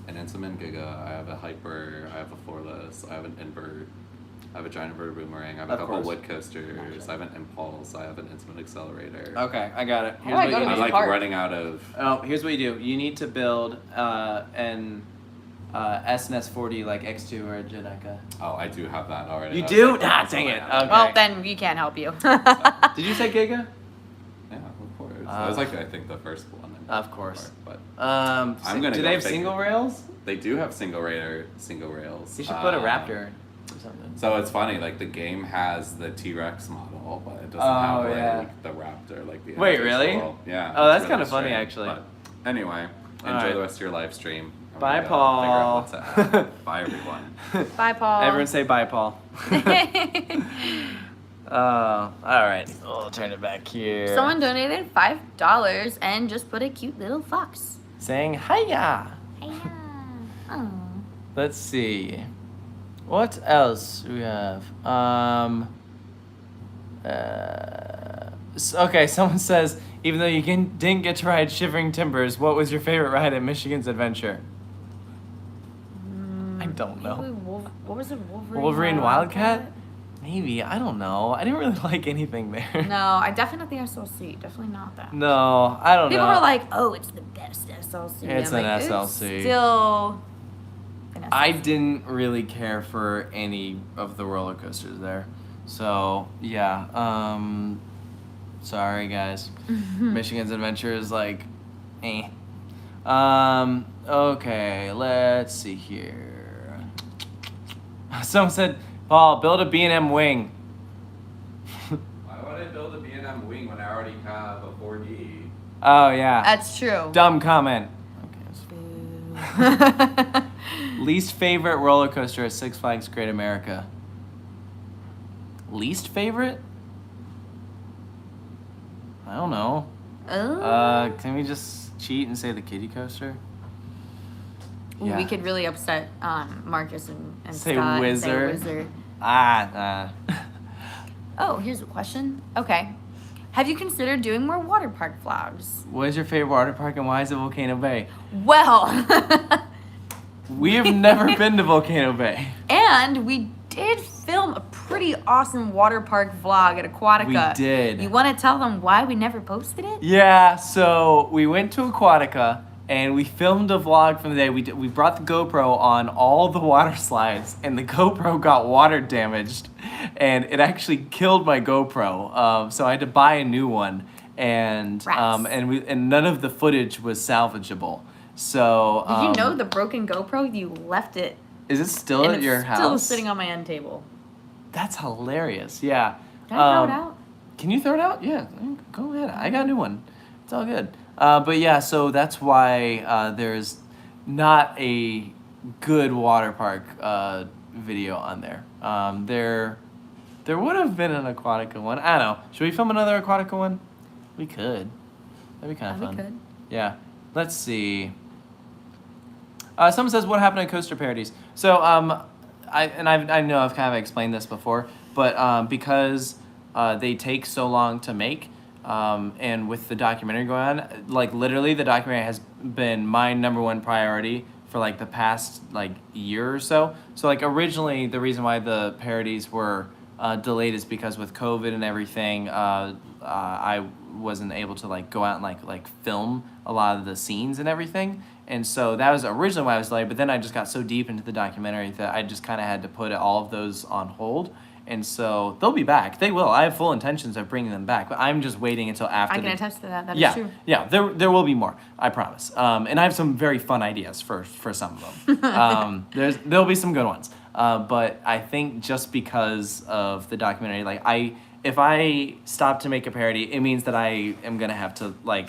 an Intamin Giga. I have a Hyper. I have a Floorless. I have an Invert. I have a giant inverted boomerang. I have a Of couple course. wood coasters. I have an Impulse. I have an Intamin Accelerator. Okay, I got it. How do I go to I this like park? running out of. Oh, here's what you do. You need to build an SNS 40 like X2 or a Janeca. Oh, I do have that already. You That's do? like- Ah, that's dang what I it. have. Okay. Well, then we can't help you. Did you say Giga? Yeah, of course. That was like I think the first one. Of course. But I'm gonna do go they have figure- single rails? they do have single rails. You should put a Raptor or something. So it's funny, like the game has the T-Rex model, but it doesn't Oh, have yeah. like the Raptor, like the Wait, individual. really? Yeah. Oh, that's it's kinda really funny, strange. actually. But anyway, enjoy Alright. the rest of your live stream. I'm Bye, gonna go Paul. figure out what to add. Bye, everyone. Bye, Paul. Everyone say bye, Paul. All right. I'll turn it back here. Someone donated $5 and just put a cute little fox. saying hiya. Hey, oh. Let's see. What else do we have? Okay, someone says, even though you didn't get to ride Shivering Timbers, what was your favorite ride at Michigan's Adventure? I don't know. What was it? Wolverine Wolverine Wildcat? Maybe, I don't know. I didn't really like anything there. No, I definitely SLC. Definitely not that. No, I don't People know. are like, oh, it's the best SLC. It's I'm an like, SLC. It's still an SLC. I didn't really care for any of the roller coasters there. So, yeah. Sorry, guys. Michigan's Adventure is like, eh. Okay, let's see here. Someone said, Paul, build a B&M wing. Why would I build a B&M wing when I already have a 4D? Oh, yeah. That's true. Dumb comment. Okay. Least favorite roller coaster at Six Flags Great America. Least favorite? I don't know. Oh. Can we just cheat and say the kiddie coaster? Ooh, we could really upset Marcus and Say Scott Wizard. and say Wizard. Oh, here's a question. Okay. Have you considered doing more water park vlogs? What is your favorite water park and why is it Volcano Bay? Well, We have never been to Volcano Bay. and we did film a pretty awesome water park vlog at Aquatica. We did. You want to tell them why we never posted it? Yeah, so we went to Aquatica and we filmed a vlog from the day. We brought the GoPro on all the water slides and the GoPro got water damaged and it actually killed my GoPro. So I had to buy a new one and Rats. and none of the footage was salvageable. So Did you know the broken GoPro? You left it. is it still and at your house? Still sitting on my end table. That's hilarious. Yeah. Can I throw it out? Can you throw it out? Yeah, go ahead. I got a new one. It's all good. But yeah, so that's why there's not a good water park video on there. There would have been an Aquatica one. I don't know. Should we film another Aquatica one? We could. That'd be kind of fun. We could. Yeah. Let's see. Someone says, what happened to Coaster Parodies? So, I know I've kind of explained this before, but because they take so long to make, and with the documentary going on, like literally the documentary has been my number one priority for like the past like year or so. So like originally the reason why the parodies were delayed is because with COVID and everything, I wasn't able to like go out and like film a lot of the scenes and everything. And so that was originally why I was delayed, but then I just got so deep into the documentary that I just kind of had to put all of those on hold. And so they'll be back. They will. I have full intentions of bringing them back, but I'm just waiting until after. I can attest to that. That is yeah, true. yeah. There will be more. I promise. And I have some very fun ideas for some of them. There'll be some good ones. But I think just because of the documentary, like if I stop to make a parody, it means that I am gonna have to like.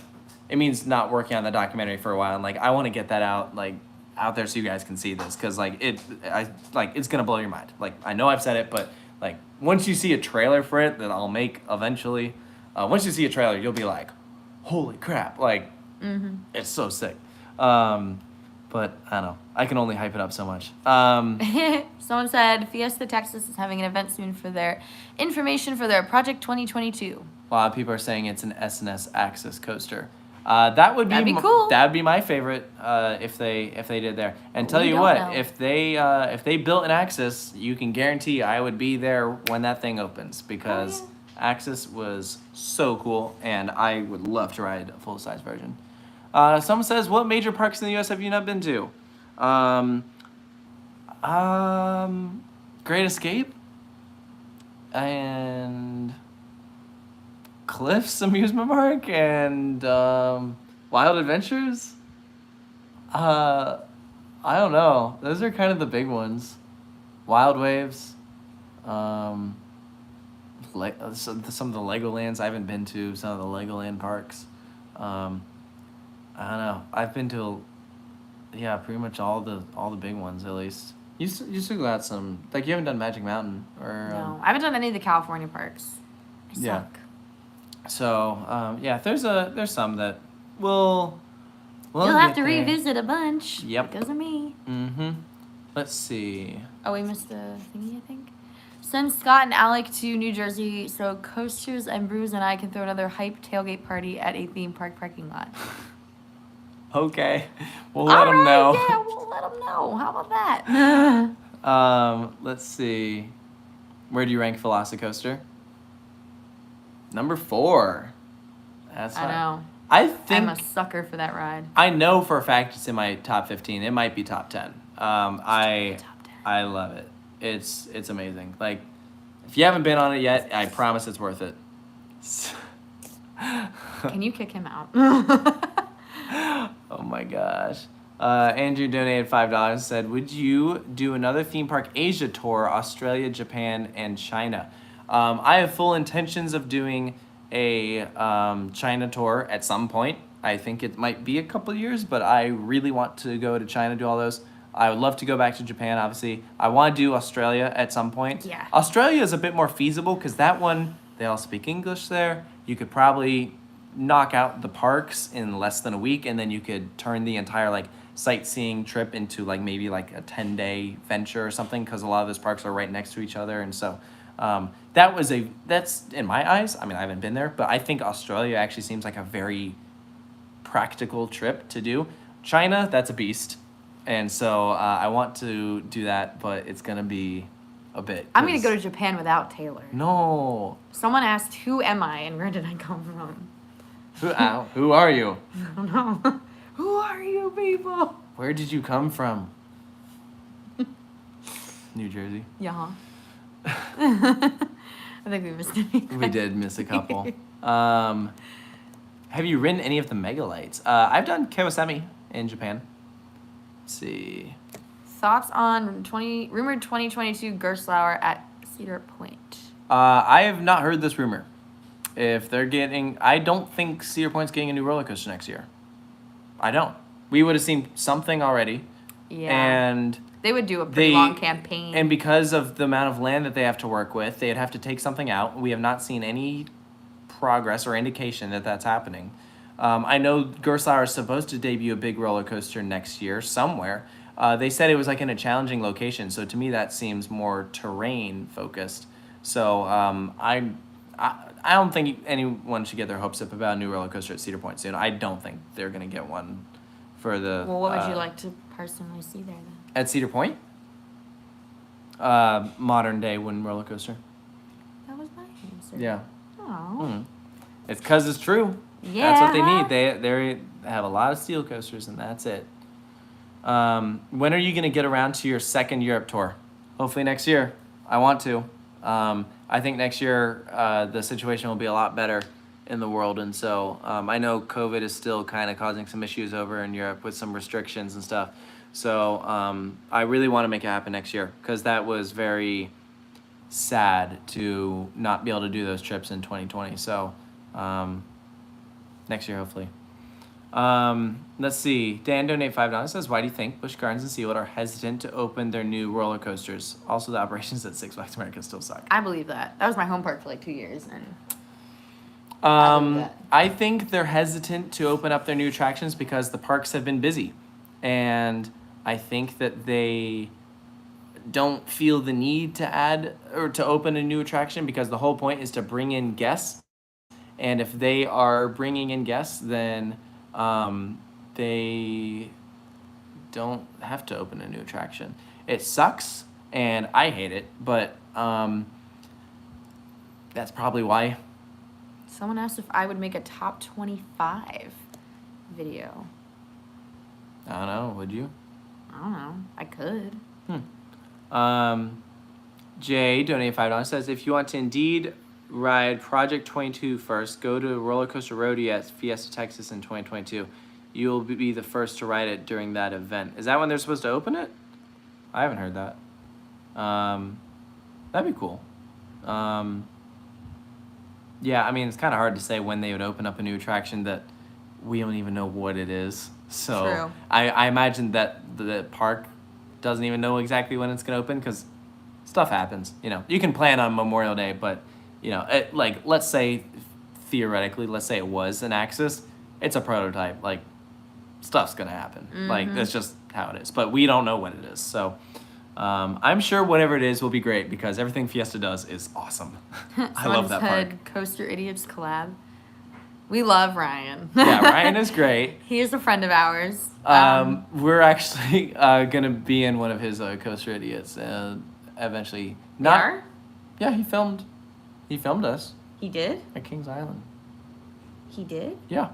It means not working on the documentary for a while, and like I want to get that out there so you guys can see this, because it's gonna blow your mind. Like I know I've said it, but like once you see a trailer for it that I'll make eventually, once you see a trailer, you'll be like, holy crap! Like it's so sick. But I don't know. I can only hype it up so much. Someone said Fiesta Texas is having an event soon for their information for their Project 2022. A lot of people are saying it's an SNS Axis coaster. That'd be cool. That'd be my favorite if they did there. And tell We you don't what, know. if they built an Axis, you can guarantee I would be there when that thing opens, because Axis was so cool, and I would love to ride a full size version. Someone says, what major parks in the U.S. have you not been to? Great Escape and Cliffs Amusement Park and Wild Adventures. I don't know. Those are kind of the big ones. Wild Waves. Some of the Legolands I haven't been to. Some of the Legoland parks. I don't know. I've been to, pretty much all the big ones at least. You still got some, like you haven't done Magic Mountain or. No, I haven't done any of the California parks. I suck. Yeah. So there's some that we'll You'll have to get there. revisit a bunch. Yep. Because of me. Mm-hmm. Let's see. Oh, we missed a thingy, I think. Send Scott and Alec to New Jersey so Coasters and Brews and I can throw another hype tailgate party at a theme park parking lot. Okay, we'll let them know. Yeah, we'll let them know. How about that? Let's see. Where do you rank Velocicoaster? Number 4. That's I know. I think I'm a sucker for that ride. I know for a fact it's in my top 15. It might be top 10. I Top 10. I love it. It's amazing. Like, if you haven't been on it yet, I promise it's worth it. Can you kick him out? Oh my gosh. Andrew donated $5. Said, "Would you do another theme park Asia tour, Australia, Japan, and China?" I have full intentions of doing a China tour at some point. I think it might be a couple years, but I really want to go to China, do all those. I would love to go back to Japan, obviously. I want to do Australia at some point. Yeah. Australia is a bit more feasible because that one, they all speak English there. You could probably knock out the parks in less than a week, and then you could turn the entire like sightseeing trip into like maybe like a 10-day venture or something, because a lot of those parks are right next to each other. And so that's in my eyes, I mean, I haven't been there, but I think Australia actually seems like a very practical trip to do. China, that's a beast. And so I want to do that, but it's going to be a bit. I'm going to go to Japan without Taylor. No. Someone asked, who am I and where did I come from? Who are you? I don't know. Who are you people? Where did you come from? New Jersey. Yeah. I think we missed it. We did miss a couple. Have you ridden any of the megalights? I've done Kawasami in Japan. Let's see. Thoughts on rumored 2022 Gerstlauer at Cedar Point? I have not heard this rumor. If they're getting, I don't think Cedar Point's getting a new roller coaster next year. I don't. We would have seen something already. Yeah. And they would do a pretty long campaign. And because of the amount of land that they have to work with, they'd have to take something out. We have not seen any progress or indication that that's happening. I know Gerstlauer is supposed to debut a big roller coaster next year somewhere. They said it was like in a challenging location, so to me that seems more terrain focused. So I don't think anyone should get their hopes up about a new roller coaster at Cedar Point soon. I don't think they're gonna get one for the. Well, what would you like to personally see there then? At Cedar Point? Modern day wooden roller coaster. That was my answer. Yeah. Oh. It's because it's true. Yeah. That's what they need. They have a lot of steel coasters, and that's it. When are you going to get around to your second Europe tour? Hopefully next year. I want to. I think next year the situation will be a lot better in the world, and so I know COVID is still kind of causing some issues over in Europe with some restrictions and stuff. So I really want to make it happen next year, because that was very sad to not be able to do those trips in 2020. So next year, hopefully. Let's see. Dan donated $5. Says, why do you think Busch Gardens and SeaWorld are hesitant to open their new roller coasters? Also, the operations at Six Flags America still suck. I believe that. That was my home park for like 2 years, and I think they're hesitant to open up their new attractions because the parks have been busy, and I think that they don't feel the need to add or to open a new attraction, because the whole point is to bring in guests. And if they are bringing in guests, then they don't have to open a new attraction. It sucks, and I hate it, but that's probably why. someone asked if I would make a top 25 video. I don't know, would you? I don't know. I could. Jay donated $5, says, if you want to indeed ride Project 22 first, go to Roller Coaster Roadie at Fiesta Texas in 2022. You will be the first to ride it during that event. Is that when they're supposed to open it? I haven't heard that. That'd be cool. Yeah, I mean, it's kind of hard to say when they would open up a new attraction that we don't even know what it is. So True. I imagine that the park doesn't even know exactly when it's going to open, because stuff happens. You know, you can plan on Memorial Day, but, you know, like, let's say, theoretically, let's say it was an Axis, it's a prototype. Like, stuff's going to happen. Mm-hmm. Like, that's just how it is. But we don't know when it is. So I'm sure whatever it is will be great, because everything Fiesta does is awesome. I love that park. Said Coaster Idiots collab. We love Ryan. Yeah, Ryan is great. He is a friend of ours. We're actually going to be in one of his Coaster Idiots eventually. We are? Yeah, he filmed us He did? at Kings Island. He did? Yeah.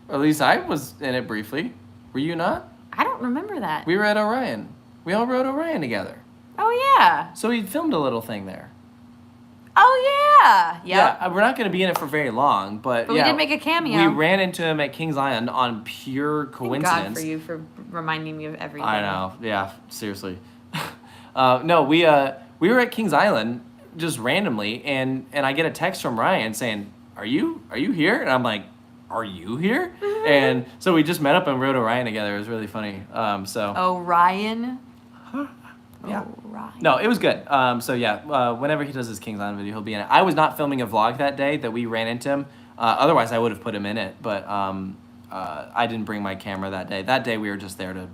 Or at least I was in it briefly. Were you not? I don't remember that. We were at Orion. We all rode Orion together. Oh, yeah. So he filmed a little thing there. Oh, yeah. Yep. Yeah, we're not going to be in it for very long, but But yeah. we did make a cameo. We ran into him at Kings Island on pure Thank coincidence. God for you for reminding me of everything. I know. Yeah, seriously. No, we were at Kings Island just randomly, and I get a text from Ryan saying, "Are you here?" And I'm like, "Are you here?" And so we just met up and rode Orion together. It was really funny. Orion? Yeah. Orion. No, it was good. So yeah, whenever he does his Kings Island video, he'll be in it. I was not filming a vlog that day that we ran into him. Otherwise, I would have put him in it. But I didn't bring my camera that day. That day we were just there to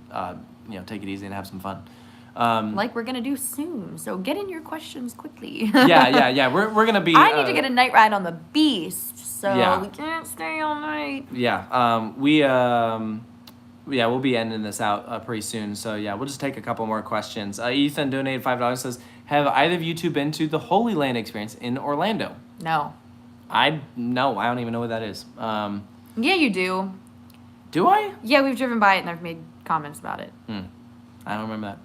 take it easy and have some fun. Like we're gonna do soon. So get in your questions quickly. yeah. We're gonna be. I need to get a night ride on the Beast, so Yeah. we can't stay all night. Yeah. We'll be ending this out pretty soon. So yeah, we'll just take a couple more questions. Ethan donated $5. Says, "Have either of you two been to the Holy Land experience in Orlando?" No. No, I don't even know what that is. Yeah, you do. Do I? Yeah, we've driven by it and I've made comments about it. I don't remember that.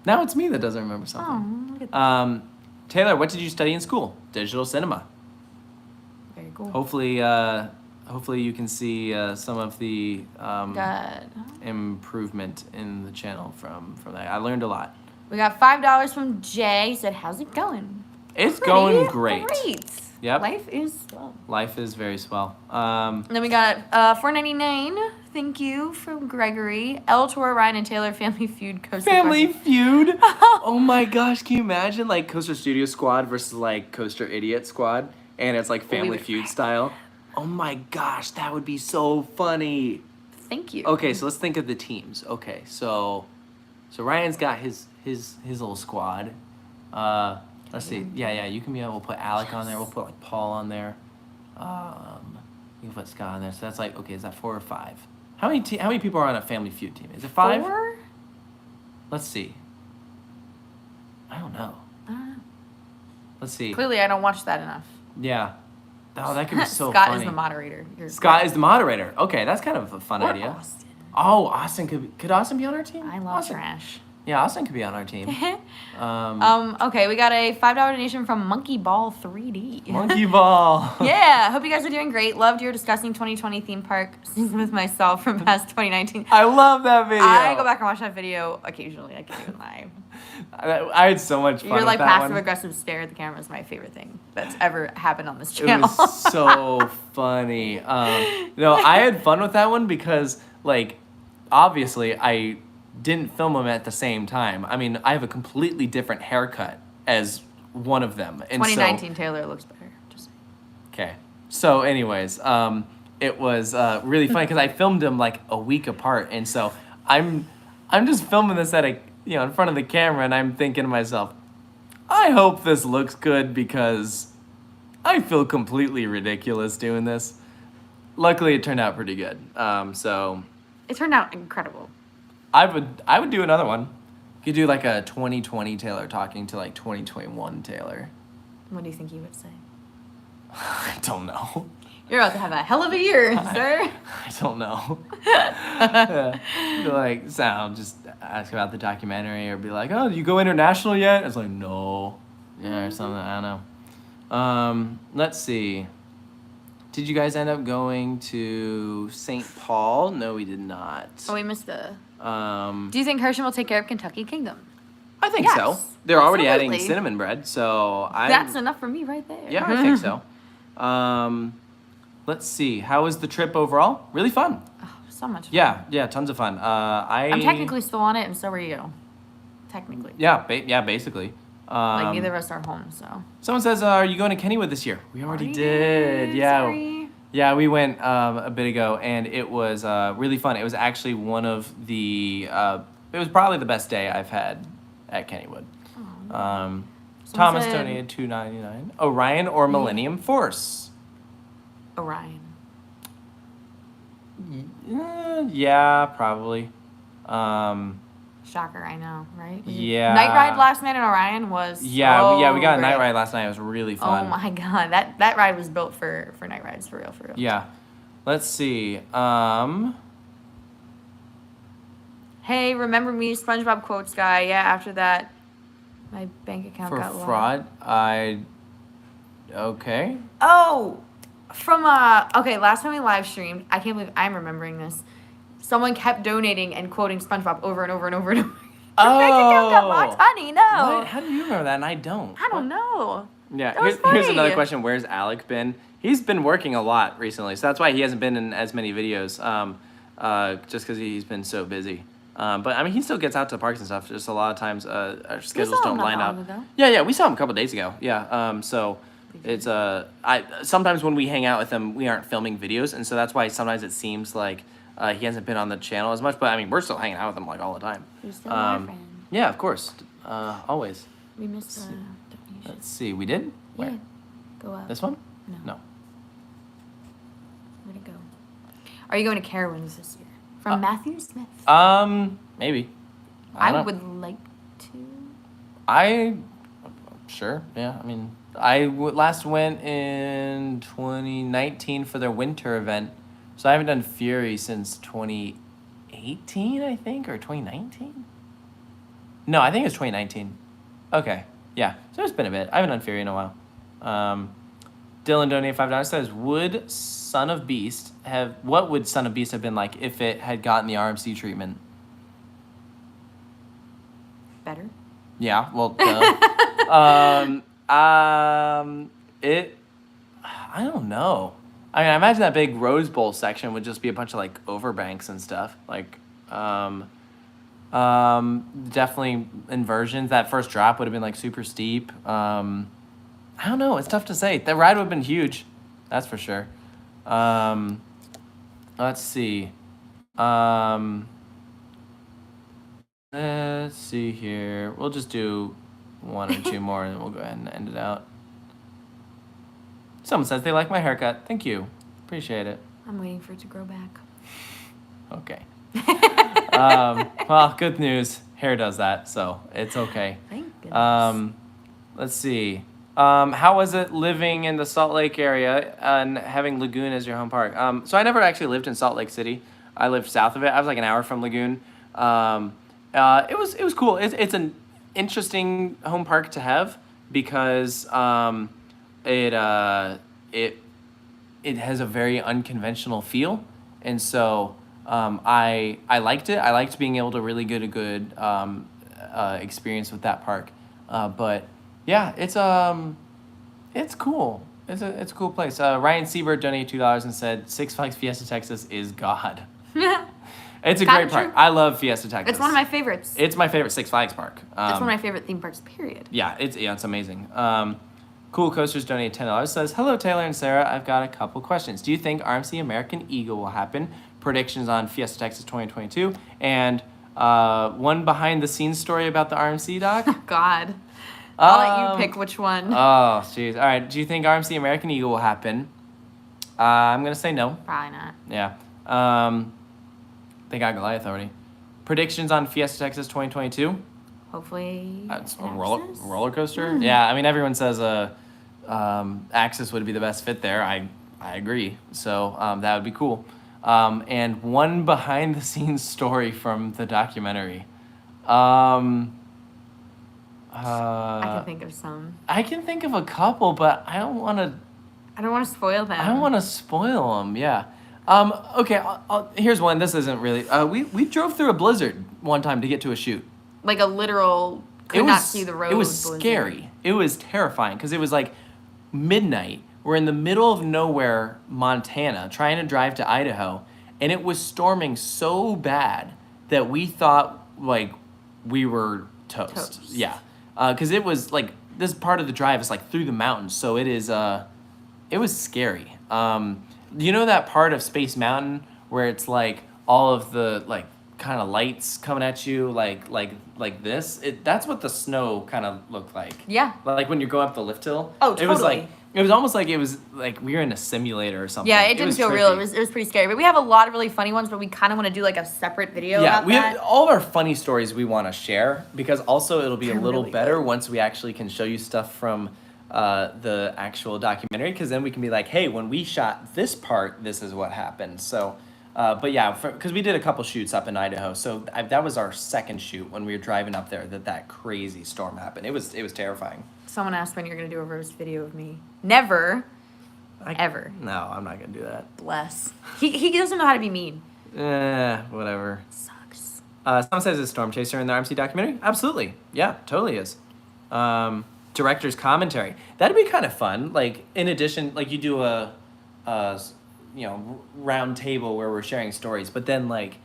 Now it's me that doesn't remember something. Oh, look at that. Taylor, what did you study in school? Digital cinema. Very cool. Hopefully you can see some of the Good. improvement in the channel from that. I learned a lot. We got $5 from Jay. He said, "How's it going?" It's Pretty going great. Yep. Life is swell. Life is very swell. And then we got $4.99. Thank you from Gregory. El Toro, Ryan, and Taylor Family Feud Coaster. Family Party. Feud. Oh my gosh, can you imagine like Coaster Studio Squad versus like Coaster Idiot Squad, and it's like Family would Feud style. Oh my gosh, that would be so funny. Thank you. Okay, so let's think of the teams. Okay, so Ryan's got his little squad. Let's see. Yeah, you can be able to put Alec on there. We'll put like Paul on there. You can put Scott on there. So that's like, okay, is that 4 or 5? How many people are on a Family Feud team? Is it 5? 4? Let's see. I don't know. Let's see. Clearly, I don't watch that enough. Yeah. Oh, that could be so Scott funny. is the moderator. Scott is the moderator. Okay, that's kind of a fun Or idea. Austin. Oh, Austin could Austin be on our team? I love Austin. trash. Yeah, Austin could be on our team. Okay, we got a $5 donation from Monkey Ball 3D. Monkey Ball. Yeah, hope you guys are doing great. Loved your discussing 2020 theme park season with myself from past 2019. I love that video. I go back and watch that video occasionally. I can't even lie. I had so much fun Your like with that passive one. aggressive stare at the camera is my favorite thing that's ever happened on this It channel. was so funny. I had fun with that one because, like, obviously I didn't film them at the same time. I mean, I have a completely different haircut as one of them. And 2019 Taylor looks better. Just okay. So, anyways, it was really funny because I filmed them like a week apart, and so I'm just filming this in front of the camera, and I'm thinking to myself, I hope this looks good because I feel completely ridiculous doing this. Luckily, it turned out pretty good. So it turned out incredible. I would do another one. You could do like a 2020 Taylor talking to like 2021 Taylor. What do you think you would say? I don't know. You're about to have a hell of a year, sir. I don't know. Yeah. Like, so I'll just ask about the documentary or be like, oh, you go international yet? It's like, no. Yeah, or something. I don't know. Let's see. Did you guys end up going to St. Paul? No, we did not. Oh, we missed the... Do you think Hershey will take care of Kentucky Kingdom? I think Yes, so. They're already adding absolutely. cinnamon bread, so That's enough for me right there. Yeah, I think so. Let's see. How was the trip overall? Really fun. Oh, so much fun. Yeah, tons of fun. I'm technically still on it, and so are you. Technically. Yeah, basically. Like, neither of us are home, so. Someone says, are you going to Kennywood this year? We already did. Sorry. Yeah, we went a bit ago, and it was really fun. It was actually one of the... it was probably the best day I've had at Kennywood. Thomas said- donated $2.99. Orion or Millennium Force? Orion. Yeah, probably. Shocker, I know, right? Yeah. Night Ride last night in Orion was Yeah, we got a night great. ride last night. It was really fun. Oh my god, that ride was built for night rides, for real. Yeah. Let's see. Hey, remember me, SpongeBob quotes guy? Yeah, after that, my bank account For got locked. fraud, okay. Oh, from okay, last time we live streamed, I can't believe I'm remembering this. Someone kept donating and quoting SpongeBob over and over and over and over. Oh. Bank account got locked, honey. No. What? How do you remember that? And I don't. I don't know. Yeah. That was Here's funny. another question. Where's Alec been? He's been working a lot recently, so that's why he hasn't been in as many videos. Just because he's been so busy. But I mean, he still gets out to parks and stuff. Just a lot of times, our schedules saw him don't not line that up. long ago. Yeah, we saw him a couple days ago. Yeah. So it's I sometimes when we hang out with him, we aren't filming videos, and so that's why sometimes it seems like he hasn't been on the channel as much. But I mean, we're still hanging out with him like all the time. You're still our friend. Yeah, of course. Always. We missed the donation. Let's see. We did. Where? Yeah. Go up. This one? No. Where'd it go? Are you going to Carowinds this year? From Matthew Smith. Maybe. I don't know. would like to. Sure. Yeah. I mean, last went in 2019 for their winter event, so I haven't done Fury since 2018, I think, or 2019. No, I think it was 2019. Okay. Yeah. So it's been a bit. I haven't done Fury in a while. Dylan donated $5. Says, what would Son of Beast have been like if it had gotten the RMC treatment? Better. Yeah, well, I don't know. I mean, I imagine that big Rose Bowl section would just be a bunch of like overbanks and stuff. Like, definitely inversions. That first drop would have been like super steep. I don't know. It's tough to say. The ride would have been huge. That's for sure. Let's see. Let's see here. We'll just do one or two more and then we'll go ahead and end it out. Someone says they like my haircut. Thank you. Appreciate it. I'm waiting for it to grow back. Okay. Well, good news. Hair does that, so it's okay. Thank goodness. Let's see. How was it living in the Salt Lake area and having Lagoon as your home park? So I never actually lived in Salt Lake City. I lived south of it. I was like an hour from Lagoon. It was cool. It's an interesting home park to have because it has a very unconventional feel, and so I liked it. I liked being able to really get a good experience with that park. But yeah, it's cool. It's a cool place. Ryan Siebert donated $2 and said Six Flags Fiesta Texas is God. It's a Kinda great park. true. I love Fiesta Texas. It's one of my favorites. It's my favorite Six Flags park. It's one of my favorite theme parks, period. Yeah, it's amazing. Cool Coasters donated $10. Says, hello, Taylor and Sarah. I've got a couple questions. Do you think RMC American Eagle will happen? Predictions on Fiesta Texas 2022. And one behind-the-scenes story about the RMC doc. God. I'll let you pick which one. Oh, jeez. All right. Do you think RMC American Eagle will happen? I'm going to say no. Probably not. Yeah. They got Goliath already. Predictions on Fiesta Texas 2022? Hopefully. It's a Axis? roller coaster? Yeah, I mean, everyone says Axis would be the best fit there. I agree. So that would be cool. And one behind-the-scenes story from the documentary. I can think of some. I can think of a couple, but I don't want to spoil them. I don't want to spoil them. Yeah. Okay. Here's one. This isn't really. We drove through a blizzard one time to get to a shoot. Like a literal. Could not see the road. It was blizzard. scary. It was terrifying because it was like midnight. We're in the middle of nowhere, Montana, trying to drive to Idaho, and it was storming so bad that we thought like we were toast. Yeah. Because it was like this part of the drive is like through the mountains, so it is. It was scary. You know that part of Space Mountain where it's like all of the like kind of lights coming at you like this? That's what the snow kind of looked like. Yeah. Like when you're going up the lift hill. Oh, totally. It was like It was almost like it was like we were in a simulator or something. Yeah, it didn't was feel trippy. real. It was pretty scary. But we have a lot of really funny ones, but we kind of want to do like a separate video Yeah, about we that. have all of our funny stories we want to share because also it'll be a They're little really better good. once we actually can show you stuff from the actual documentary because then we can be like, hey, when we shot this part, this is what happened. So, but yeah, because we did a couple shoots up in Idaho, so that was our second shoot when we were driving up there that crazy storm happened. It was terrifying. Someone asked when you're going to do a roast video of me. Never. Ever. No, I'm not gonna do that. Bless. He doesn't know how to be mean. Whatever. Sucks. Someone says it's Storm Chaser in the RMC documentary. Absolutely, yeah, totally is. Director's commentary. That'd be kind of fun. Like in addition, like you do a round table where we're sharing stories, but then like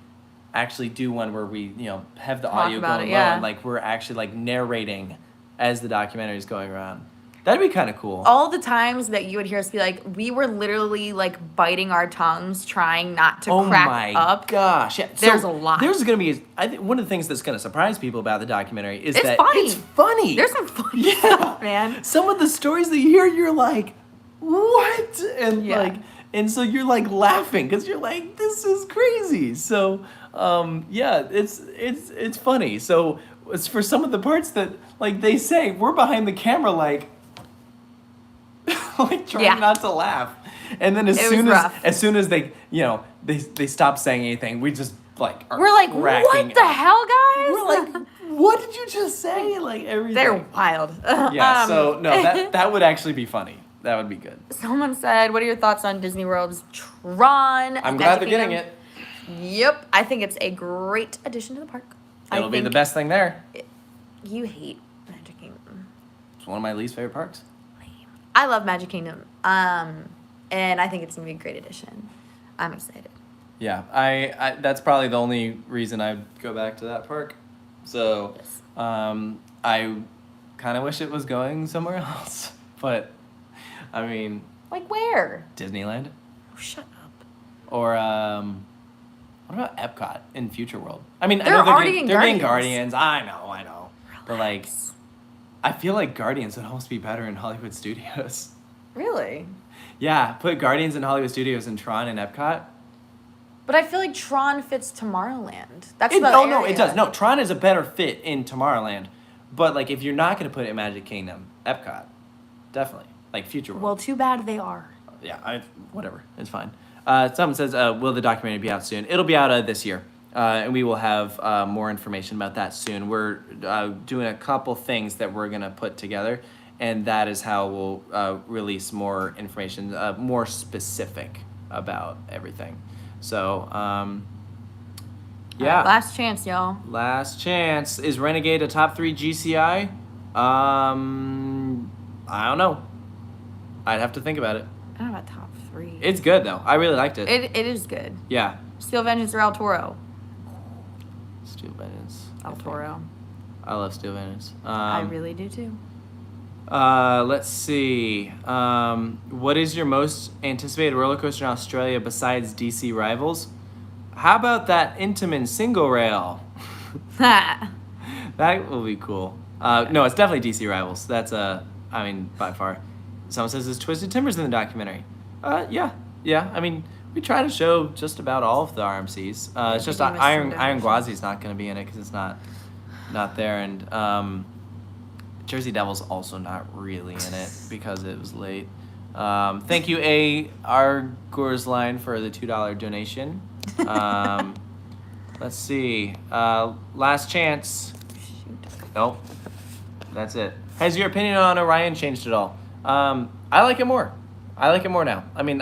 actually do one where we have the Talk audio about going it, low yeah. and like we're actually like narrating as the documentary is going around. That'd be kind of cool. All the times that you would hear us be like, we were literally like biting our tongues trying not to crack up. Gosh, yeah. There's a lot. There's gonna be. I think one of the things that's gonna surprise people about the documentary is It's that funny. it's funny. There's some funny Yeah. stuff, man. Some of the stories that you hear, you're like, what? And Yeah. and so you're like laughing because you're like, this is crazy. So, yeah, it's funny. So it's for some of the parts that like they say we're behind the camera like. Like trying Yeah. not to laugh, and then It was rough. as soon as they they stop saying anything, we just like are We're like, cracking what the up. hell, guys? We're like, what did you just say? Like everything. They're wild. Yeah. So no, that would actually be funny. That would be good. Someone said, what are your thoughts on Disney World's Tron? I'm glad they're getting Kingdom? it. Yep. I think it's a great addition to the park. It'll be the best thing there. You hate Magic Kingdom. It's one of my least favorite parks. I love Magic Kingdom. And I think it's going to be a great addition. I'm excited. Yeah, I that's probably the only reason I'd go back to that park. So, Yes. I kind of wish it was going somewhere else, but I mean, Like where? Disneyland Oh, shut up. or what about Epcot in Future World? I mean, I They're know already getting, in they're getting Guardians. Guardians. I know, but like, Relax. I feel like Guardians would almost be better in Hollywood Studios. Really? Yeah, put Guardians in Hollywood Studios and Tron in Epcot. But I feel like Tron fits Tomorrowland. That's the No, it area. does. No, Tron is a better fit in Tomorrowland. But like, if you're not going to put it in Magic Kingdom, Epcot, definitely. Like Future World. Well, too bad they are. Yeah, whatever. It's fine. Someone says, will the documentary be out soon? It'll be out this year. And we will have more information about that soon. We're doing a couple things that we're going to put together. And that is how we'll release more information, more specific about everything. So, yeah. Last chance, y'all. Last chance. Is Renegade a top 3 GCI? I don't know. I'd have to think about it. I don't know about top 3. It's good though. I really liked it. It is good. Yeah. Steel Vengeance or El Toro? Steel Vengeance. El Toro. I love Steel Vengeance. I really do too. Let's see. What is your most anticipated roller coaster in Australia besides DC Rivals? How about that Intamin single rail? That will be cool. No, it's definitely DC Rivals. That's by far. Someone says it's Twisted Timbers in the documentary. Yeah. I mean, we try to show just about all of the RMCs. It's just Give us some Iron direction. Gwazi's not going to be in it because it's not there, and Jersey Devil's also not really in it because it was late. Thank you, A.R. Gorsline, for the $2 donation. Let's see. Last chance. Nope. That's it. Has your opinion on Orion changed at all? I like it more. I like it more now. I mean,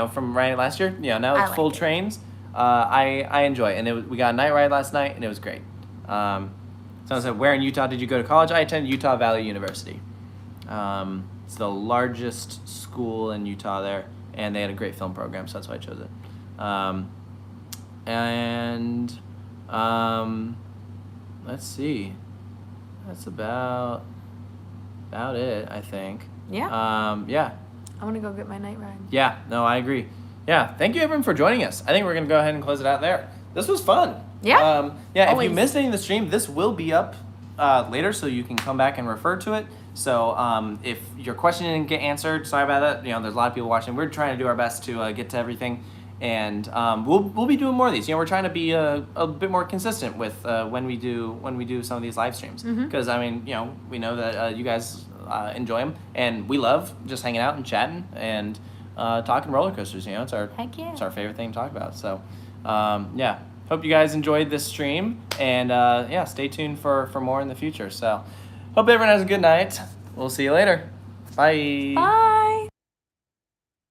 from Ryan last year, now I it's full liked it. trains. I enjoy it. And we got a night ride last night, and it was great. Someone said, where in Utah did you go to college? I attended Utah Valley University. It's the largest school in Utah there, and they had a great film program, so that's why I chose it. Let's see. That's about it, I think. Yeah. Yeah. I want to go get my night ride. Yeah, no, I agree. Yeah, thank you everyone for joining us. I think we're going to go ahead and close it out there. This was fun. Yeah. If Always. you missed any of the stream, this will be up later, so you can come back and refer to it. So if your question didn't get answered, sorry about that. You know, there's a lot of people watching. We're trying to do our best to get to everything, and we'll be doing more of these. You know, we're trying to be a bit more consistent with when we do some of these live streams, because I mean, you know, we know that you guys enjoy them, and we love just hanging out and chatting and talking roller coasters. You know, it's our Heck yeah. it's our favorite thing to talk about. So yeah, hope you guys enjoyed this stream, and yeah, stay tuned for more in the future. So hope everyone has a good night. We'll see you later. Bye. Bye.